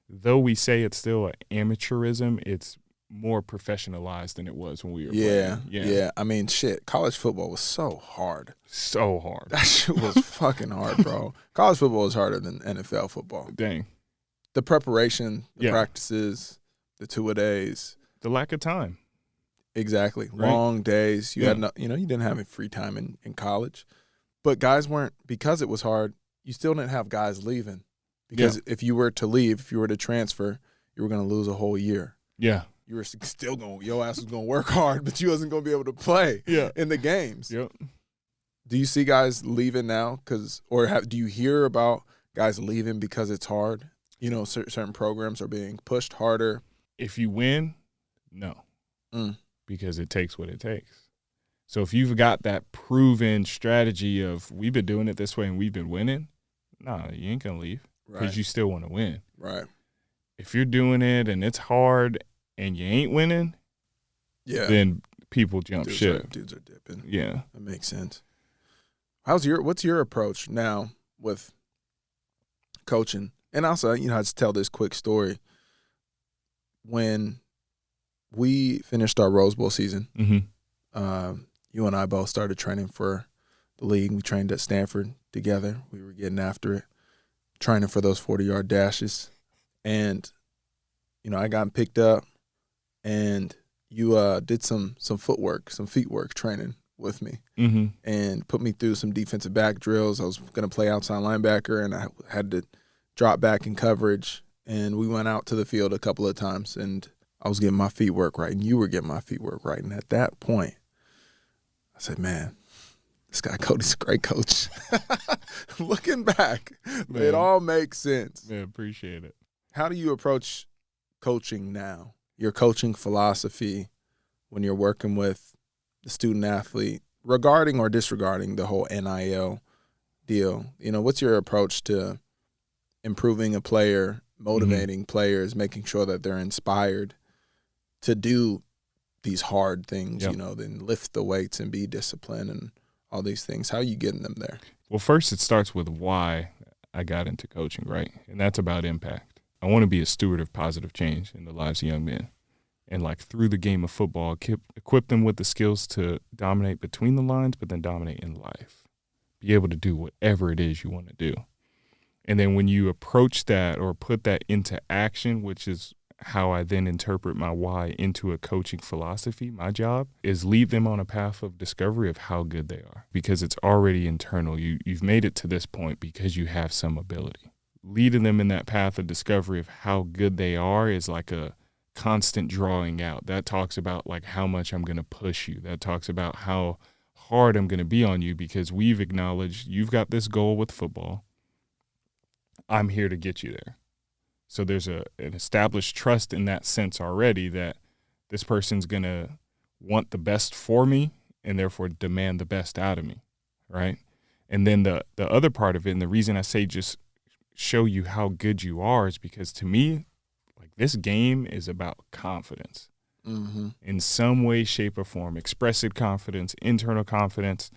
though we say it's still an amateurism, it's more professionalized than it was when we were playing. Yeah. I mean, shit, college football was so hard. So hard. That shit was fucking hard, bro. College football is harder than NFL football. Dang. The preparation, the practices, the 2-a-days. The lack of time. Exactly. Right? Long days. You had you didn't have any free time in college. But guys weren't, because it was hard, you still didn't have guys leaving. Because if you were to leave, if you were to transfer, you were going to lose a whole year. Yeah. You were still your ass was going to work hard, but you wasn't going to be able to play in the games. Yep. Do you see guys leaving now? Do you hear about guys leaving because it's hard? Certain programs are being pushed harder. If you win, no. Because it takes what it takes. So if you've got that proven strategy of we've been doing it this way and we've been winning, no, you ain't going to leave because you still want to win. Right. If you're doing it and it's hard and you ain't winning, then people jump ship. Dudes are dipping. Yeah. That makes sense. What's your approach now with coaching? And also, I just tell this quick story. When we finished our Rose Bowl season, you and I both started training for the league. We trained at Stanford together. We were getting after it, training for those 40-yard dashes. And, I got picked up, and you did some footwork, some feet work training with me, and put me through some defensive back drills. I was going to play outside linebacker, and I had to drop back in coverage. And we went out to the field a couple of times, and I was getting my feet work right, and you were getting my feet work right. And at that point, I said, man, this guy Kodi's a great coach. Looking back, man, it all makes sense. Man, appreciate it. How do you approach coaching now? Your coaching philosophy when you're working with the student athlete, regarding or disregarding the whole NIL deal. What's your approach to improving a player, motivating players, making sure that they're inspired to do these hard things, then lift the weights and be disciplined and all these things? How are you getting them there? Well, first it starts with why I got into coaching, right? And that's about impact. I want to be a steward of positive change in the lives of young men. And through the game of football, equip them with the skills to dominate between the lines, but then dominate in life. Be able to do whatever it is you want to do. And then when you approach that or put that into action, which is how I then interpret my why into a coaching philosophy, my job is lead them on a path of discovery of how good they are, because it's already internal. You've made it to this point because you have some ability. Leading them in that path of discovery of how good they are is like a constant drawing out. That talks about how much I'm going to push you. That talks about how hard I'm going to be on you, because we've acknowledged you've got this goal with football. I'm here to get you there. So there's an established trust in that sense already, that this person's going to want the best for me and therefore demand the best out of me, right? And then the other part of it, and the reason I say just show you how good you are, is because to me, this game is about confidence in some way, shape, or form. Expressive confidence, internal confidence.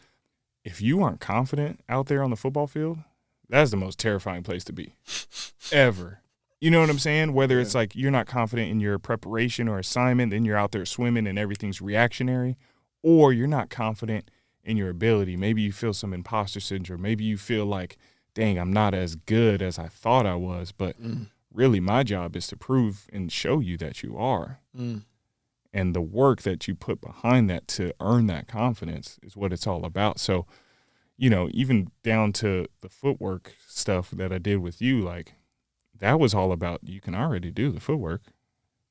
If you aren't confident out there on the football field, that's the most terrifying place to be ever. You know what I'm saying? Whether it's you're not confident in your preparation or assignment, then you're out there swimming and everything's reactionary, or you're not confident in your ability. Maybe you feel some imposter syndrome. Maybe you feel like, dang, I'm not as good as I thought I was, but really, my job is to prove and show you that you are. And the work that you put behind that to earn that confidence is what it's all about. So, even down to the footwork stuff that I did with you, that was all about, you can already do the footwork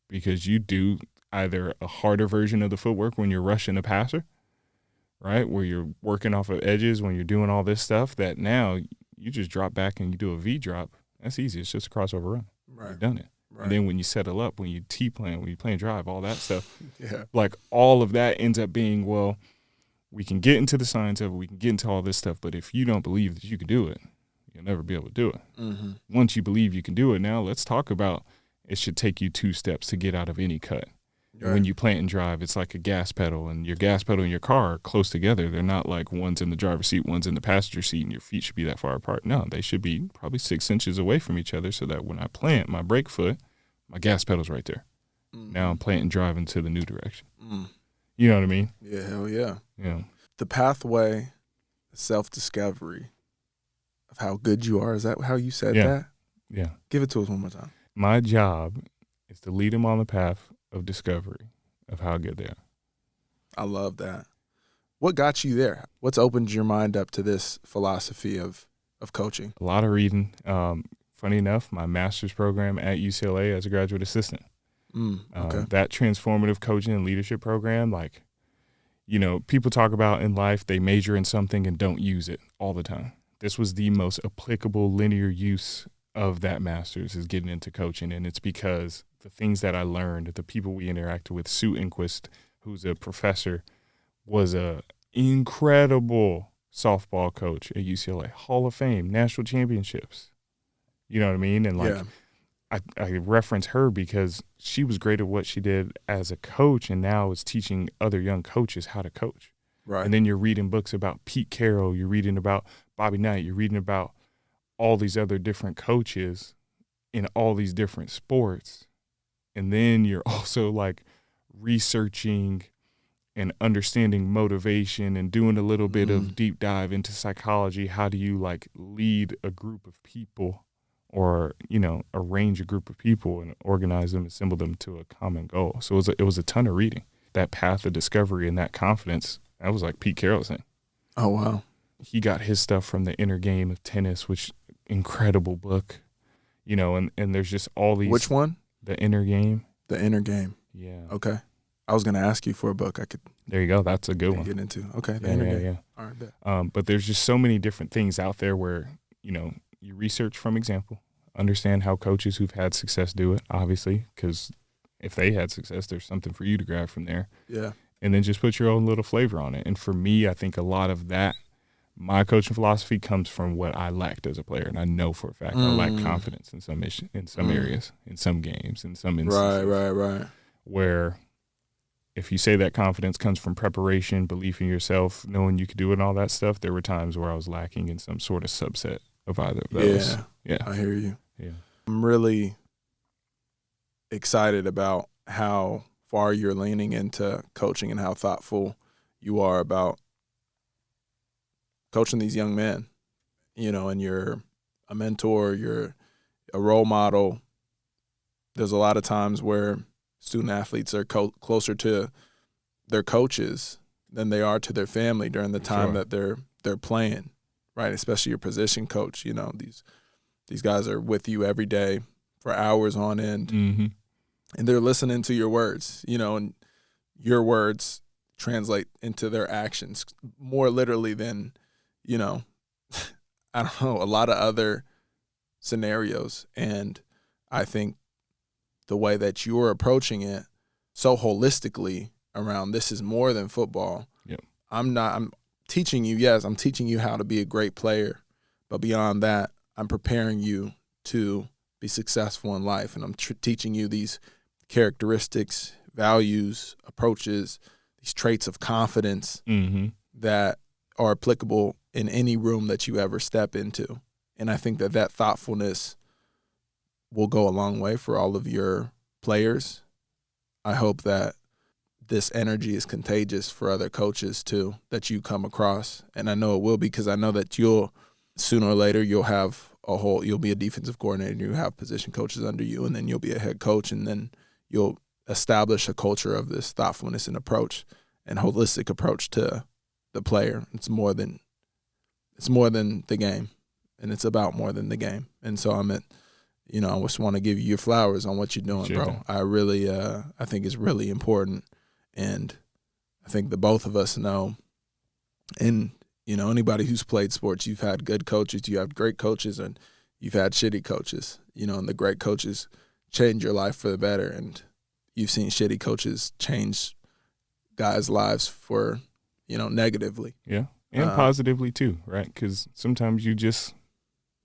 because you do either a harder version of the footwork when you're rushing a passer, right, where you're working off of edges, when you're doing all this stuff, that now you just drop back and you do a V drop. That's easy. It's just a crossover run. Right. You've done it. Right. And then when you settle up, when you T-plan, when you playing drive, all that stuff, yeah, all of that ends up being, well, we can get into the science of it, we can get into all this stuff, but if you don't believe that you can do it, you'll never be able to do it. Once you believe you can do it, now let's talk about it should take you 2 steps to get out of any cut. Right. When you plant and drive, it's like a gas pedal, and your gas pedal and your car are close together. They're not like one's in the driver's seat, one's in the passenger seat, and your feet should be that far apart. No, they should be probably 6 inches away from each other so that when I plant my brake foot, my gas pedal's right there. Now I'm planting and driving to the new direction. You know what I mean? Yeah, hell yeah. Yeah. The pathway, self-discovery of how good you are, is that how you said that? Yeah. Give it to us one more time. My job is to lead them on the path of discovery of how good they are. I love that. What got you there? What's opened your mind up to this philosophy of coaching? A lot of reading. Funny enough, my master's program at UCLA as a graduate assistant. Okay. That transformative coaching and leadership program, people talk about in life, they major in something and don't use it all the time. This was the most applicable linear use of that master's, is getting into coaching. And it's because the things that I learned, the people we interacted with, Sue Enquist, who's a professor, was a incredible softball coach at UCLA, Hall of Fame, national championships. You know what I mean? And I reference her because she was great at what she did as a coach, and now is teaching other young coaches how to coach. Right. And then you're reading books about Pete Carroll, you're reading about Bobby Knight, you're reading about all these other different coaches in all these different sports. And then you're also researching and understanding motivation and doing a little bit of deep dive into psychology. How do you like lead a group of people, or, you know, arrange a group of people and organize them, assemble them to a common goal? So it was a ton of reading. That path of discovery and that confidence, that was like Pete Carroll saying. Oh, wow. He got his stuff from The Inner Game of Tennis, which incredible book, you know, and there's just all these. Which one? The Inner Game. The Inner Game. Yeah. Okay. I was going to ask you for a book I could. There you go. That's a good one. Get into. Okay. The Inner Game. Yeah. All right. Bet. But there's just so many different things out there where, you know, you research from example, understand how coaches who've had success do it, obviously, because if they had success, there's something for you to grab from there. Yeah. And then just put your own little flavor on it. And for me, I think a lot of that, my coaching philosophy comes from what I lacked as a player. And I know for a fact I lack confidence in some areas, in some games, in some instances. Right. Where if you say that confidence comes from preparation, belief in yourself, knowing you could do it and all that stuff, there were times where I was lacking in some sort of subset of either of those. Yeah. I hear you. Yeah. I'm really excited about how far you're leaning into coaching and how thoughtful you are about coaching these young men, you know, and you're a mentor, you're a role model. There's a lot of times where student athletes are closer to their coaches than they are to their family during the time that they're playing, right? Especially your position coach. You know, these guys are with you every day for hours on end, and they're listening to your words, you know, and your words translate into their actions more literally than, you know, I don't know, a lot of other scenarios. And I think the way that you're approaching it so holistically around this is more than football. Yep. I'm teaching you, yes, I'm teaching you how to be a great player, but beyond that, I'm preparing you to be successful in life. And I'm teaching you these characteristics, values, approaches, these traits of confidence that are applicable in any room that you ever step into. And I think that thoughtfulness will go a long way for all of your players. I hope that this energy is contagious for other coaches too that you come across. And I know it will, because I know that you'll sooner or later you'll be a defensive coordinator, you'll have position coaches under you, and then you'll be a head coach, and then you'll establish a culture of this thoughtfulness and approach and holistic approach to the player. It's more than the game, and it's about more than the game. And so I just want to give you your flowers on what you're doing, bro. I really, I think it's really important. And I think that both of us know, and, you know, anybody who's played sports, you've had good coaches, you have great coaches, and you've had shitty coaches, you know, and the great coaches change your life for the better. And you've seen shitty coaches change guys' lives for, you know, negatively. Yeah. And positively too, right? Because sometimes you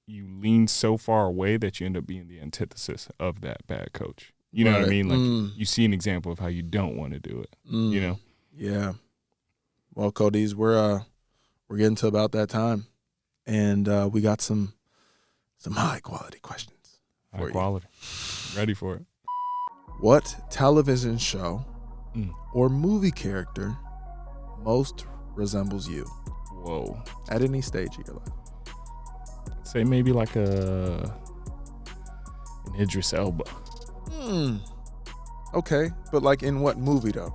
lean so far away that you end up being the antithesis of that bad coach. You know what I mean? Like you see an example of how you don't want to do it, you know? Yeah. Well, Kodi's, we're getting to about that time, and we got some high quality questions. High quality. Ready for it. What television show or movie character most resembles you? Whoa. At any stage of your life. Say maybe like an Idris Elba. Okay, but like in what movie though?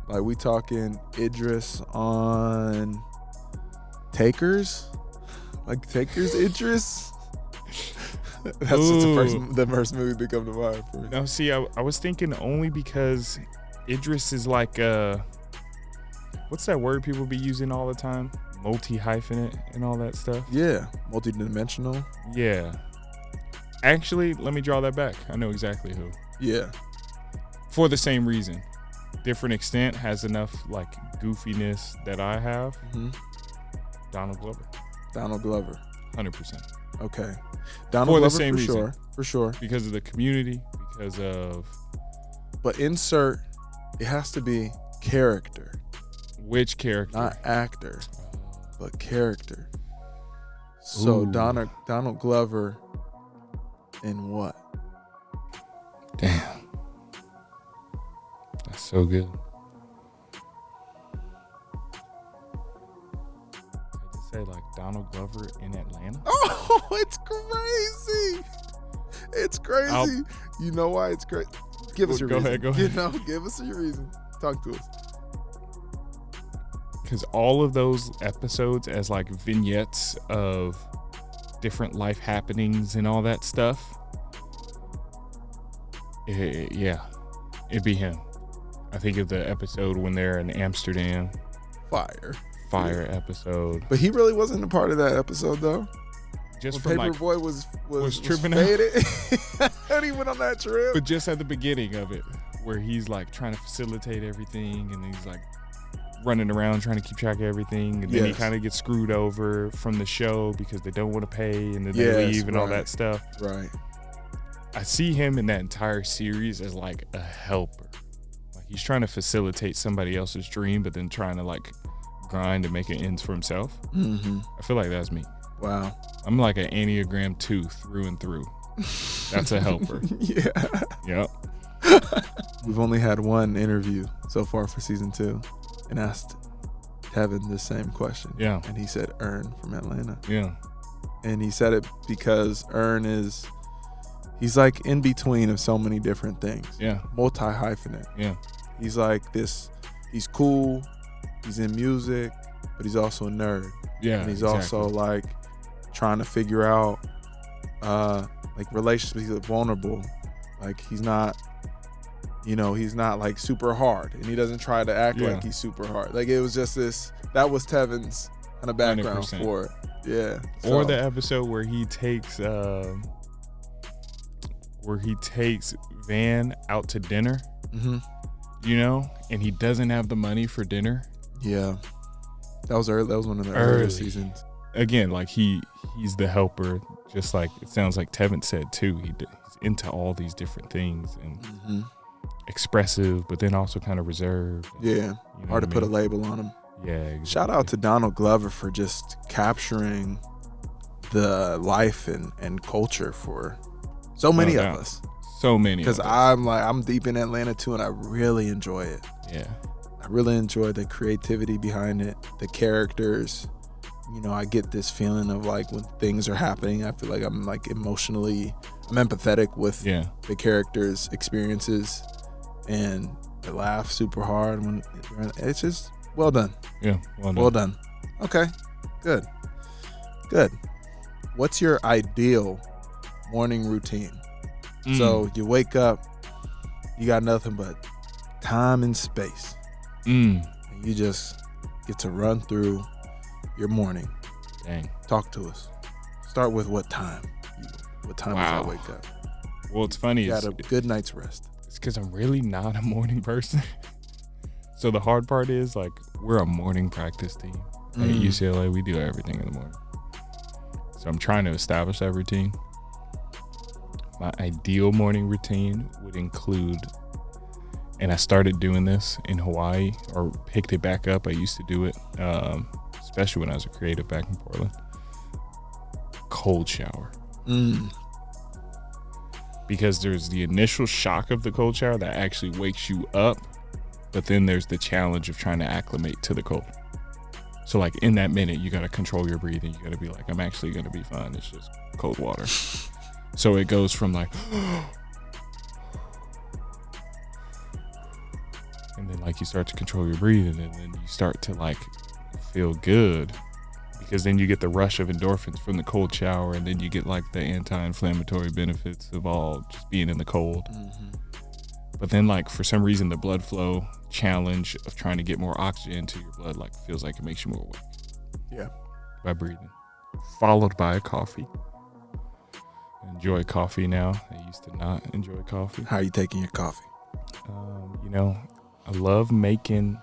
Like we talking Idris on Takers? Like Takers Idris? That's just the first movie that come to mind for me. No, see, I was thinking only because Idris is like what's that word people be using all the time? Multi-hyphenate and all that stuff. Yeah, multi-dimensional. Yeah. Actually, let me draw that back. I know exactly who. Yeah. For the same reason. Different extent, has enough like goofiness that I have. Donald Glover. 100%. Okay. Donald Glover for sure. For sure. Because of the community, because of... But insert, it has to be character. Which character? Not actor, but character. So Donald Glover in what? Damn. That's so good. say like Donald Glover in Atlanta. Oh, it's crazy. It's crazy. You know why it's crazy? Give us your reason. Go ahead. Give us your reason. Talk to us. Because all of those episodes as like vignettes of different life happenings and all that stuff, it'd be him. I think of the episode when they're in Amsterdam. Fire Episode. But he really wasn't a part of that episode, though. Just when from Paperboy was tripping faded. And he went on that trip. But just at the beginning of it, where he's like trying to facilitate everything, and he's like running around trying to keep track of everything, and then he kind of gets screwed over from the show because they don't want to pay, and then they leave and all that stuff. Right. I see him in that entire series as like a helper. Like he's trying to facilitate somebody else's dream, but then trying to like grind and make it ends for himself. Mm-hmm. I feel like that's me. Wow. I'm like an Enneagram 2 through and through. That's a helper. Yeah. Yep. We've only had one interview so far for season 2 and asked Tevin the same question. Yeah. And he said Ern from Atlanta. Yeah. And he said it because Ern he's like in between of so many different things. Yeah. Multi-hyphenate. Yeah. He's like this, he's cool, he's in music, but he's also a nerd. Yeah. And he's also like trying to figure out like relationships. He's vulnerable. Like he's not like super hard, and he doesn't try to act like he's super hard. Like it was just that was Tevin's kind of background 100%. for it. Yeah. Or the episode where he takes Van out to dinner, and he doesn't have the money for dinner. Yeah. That was one of the earlier seasons. Again, like he's the helper, just like it sounds like Tevin said too. He's into all these different things and expressive, but then also kind of reserved. Yeah, you know hard to put a label on him. Yeah, exactly. Shout out to Donald Glover for just capturing the life and culture for so many of us. So many. Because I'm deep in Atlanta too, and I really enjoy it. Yeah. I really enjoy the creativity behind it, the characters. I get this feeling of like when things are happening, I feel like I'm like I'm empathetic with the characters' experiences, and I laugh super hard when it's just well done. Yeah, well done. Okay, good. What's your ideal morning routine? So you wake up, you got nothing but time and space. And you just get to run through your morning. Dang. Talk to us. Start with what time? What time does I wake up? Well, it's funny. You got a good night's rest. It's because I'm really not a morning person. So the hard part is like we're a morning practice team. At UCLA, we do everything in the morning. So I'm trying to establish that routine. My ideal morning routine would include, and I started doing this in Hawaii or picked it back up. I used to do it, especially when I was a creative back in Portland. Cold shower. Because there's the initial shock of the cold shower that actually wakes you up, but then there's the challenge of trying to acclimate to the cold. So like in that minute, you got to control your breathing. You got to be like, I'm actually going to be fine. It's just cold water. So it goes from like, and then like you start to control your breathing, and then you start to like feel good, because then you get the rush of endorphins from the cold shower, and then you get like the anti-inflammatory benefits of all just being in the cold. But then like for some reason the blood flow challenge of trying to get more oxygen to your blood like feels like it makes you more awake. Yeah. By breathing. Followed by a coffee. I enjoy coffee now. I used to not enjoy coffee. How are you taking your coffee? I love making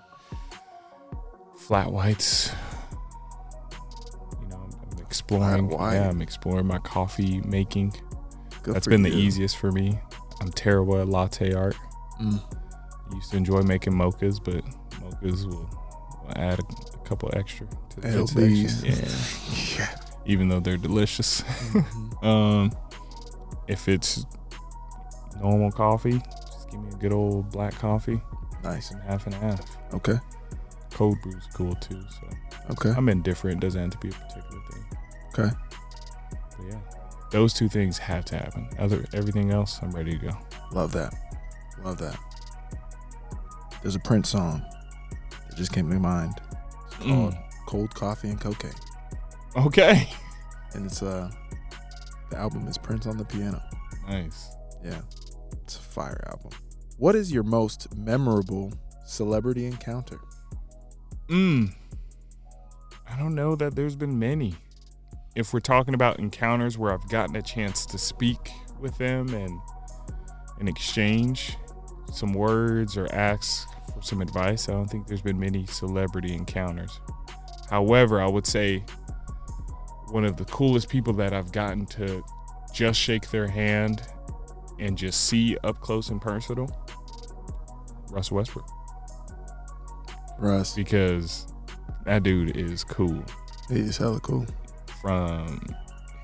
flat whites. I'm exploring. I'm exploring my coffee making. That's been the easiest for me. I'm terrible at latte art. I used to enjoy making mochas, but mochas will add a couple extra to the good section. Yeah. Even though they're delicious. If it's normal coffee, just give me a good old black coffee. Nice. And half and half. Okay. Cold brew's cool too. So Okay. I'm indifferent. It doesn't have to be a particular thing. Okay. But yeah, those two things have to happen. Everything else, I'm ready to go. Love that. Love that. There's a Prince song that just came to mind. It's called Cold Coffee and Cocaine. Okay. And it's the album is Prince on the Piano. Nice. Yeah. It's a fire album. What is your most memorable celebrity encounter? I don't know that there's been many. If we're talking about encounters where I've gotten a chance to speak with them and exchange some words or ask for some advice, I don't think there's been many celebrity encounters. However, I would say one of the coolest people that I've gotten to just shake their hand and just see up close and personal, Russell Westbrook. Russ. Because that dude is cool. He's hella cool. From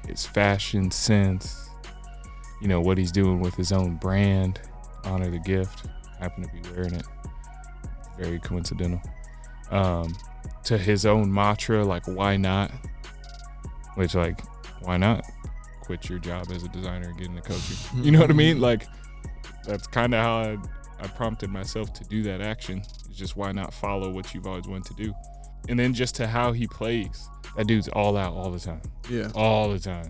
his fashion sense, you know, what he's doing with his own brand, Honor the Gift. Happen to be wearing it. Very coincidental. To his own mantra, like, why not? Which, like, why not quit your job as a designer and get into coaching? You know what I mean? Like, that's kind of how I prompted myself to do that action. It's just, why not follow what you've always wanted to do? And then just to how he plays. That dude's all out all the time. Yeah. All the time.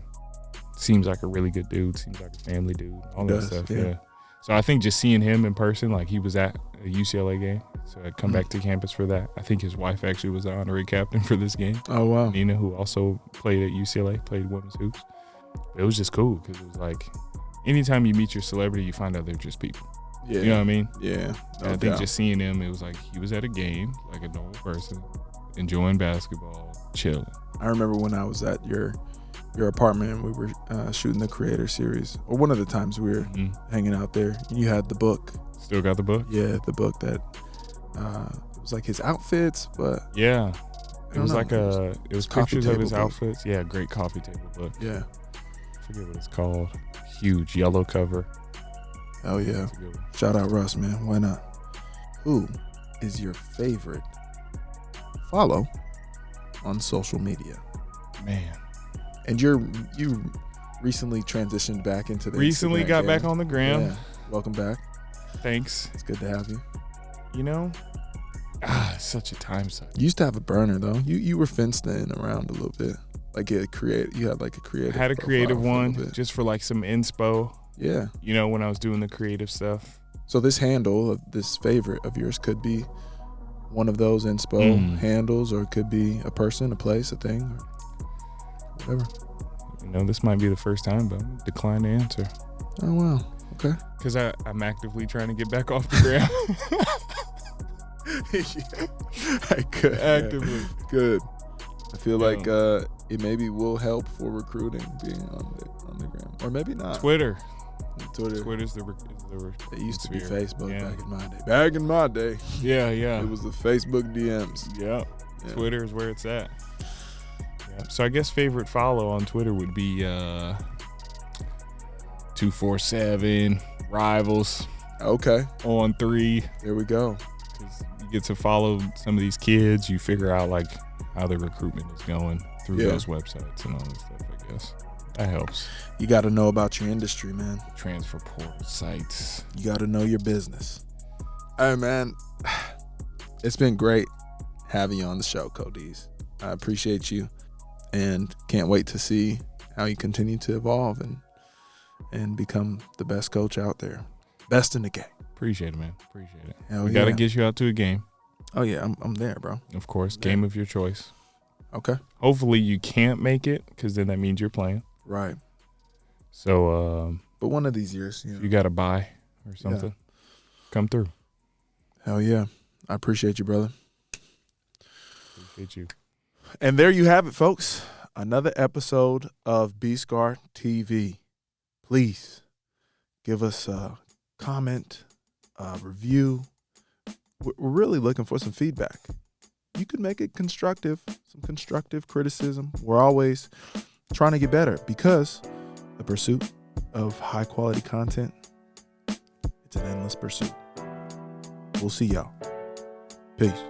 Seems like a really good dude. Seems like a family dude. All that stuff. Yeah. So I think just seeing him in person, like he was at a UCLA game. So I'd come back to campus for that. I think his wife actually was the honorary captain for this game. Oh, wow. Nina, who also played at UCLA, played women's hoops. It was just cool because it was like anytime you meet your celebrity, you find out they're just people. Yeah. You know what I mean? Yeah. And I think just seeing him, it was like he was at a game, like a normal person, enjoying basketball, chilling. I remember when I was at your apartment and we were shooting the Creator series, or one of the times we were hanging out there, and you had the book. Still got the book? Yeah, the book that it was like his outfits, but yeah, it was like it was pictures of his book. Outfits. Yeah, great coffee table book. Yeah, I forget what it's called. Huge yellow cover. Oh yeah, shout out Russ, man. Why not? Who is your favorite follow on social media? Man. And you recently transitioned back into the recently Instagram got game. back on the gram. Yeah. Welcome back. Thanks. It's good to have you. You know, it's such a time suck. You used to have a burner though. You were fenced in around a little bit. Like you had like a creative. I had a creative profile one just for like some inspo. Yeah. You know, when I was doing the creative stuff. So this handle of this favorite of yours could be one of those inspo handles, or it could be a person, a place, a thing, or whatever. You know, this might be the first time, but I'm gonna decline to answer. Oh wow. Okay. Because I'm actively trying to get back off the ground. I could. Actively. Yeah. Good. I feel like it maybe will help for recruiting being on the gram, or maybe not. Twitter's Twitter's the it used to be sphere. Facebook Yeah. back in my day. Back in my day. Yeah. It was the Facebook DMs. Yeah. Yeah. Twitter is where it's at. Yeah. So I guess favorite follow on Twitter would be 247 Rivals Okay. on 3. There we go. Because you get to follow some of these kids. You figure out like how the recruitment is going through those websites and all that stuff, I guess. That helps. You got to know about your industry, man. Transfer portal sites. You got to know your business. Hey, man, it's been great having you on the show, Kodi's. I appreciate you and can't wait to see how you continue to evolve and become the best coach out there. Best in the game. Appreciate it, man. Appreciate it. Hell We got to yeah. get you out to a game. Oh, yeah, I'm there, bro. Of course. Yeah. Game of your choice. Okay. Hopefully you can't make it because then that means you're playing. Right. So But one of these years, if you got to buy or something, come through. Hell yeah. I appreciate you, brother. Appreciate you. And there you have it, folks. Another episode of B-Scar TV. Please give us a comment, a review. We're really looking for some feedback. You could make it constructive, some constructive criticism. We're always trying to get better because the pursuit of high quality content, it's an endless pursuit. We'll see y'all. Peace.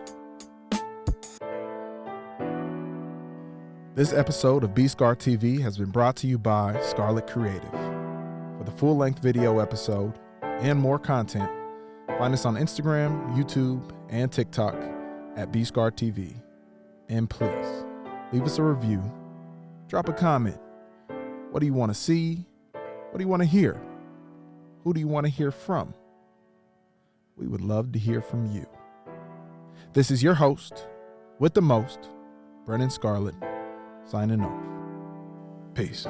This episode of B-Scar TV has been brought to you by Scarlett Creative. For the full-length video episode and more content, find us on Instagram, YouTube, and TikTok at B-Scar TV. And please, leave us a review. Drop a comment. What do you want to see? What do you want to hear? Who do you want to hear from? We would love to hear from you. This is your host, with the most, Brennan Scarlett, signing off. Peace.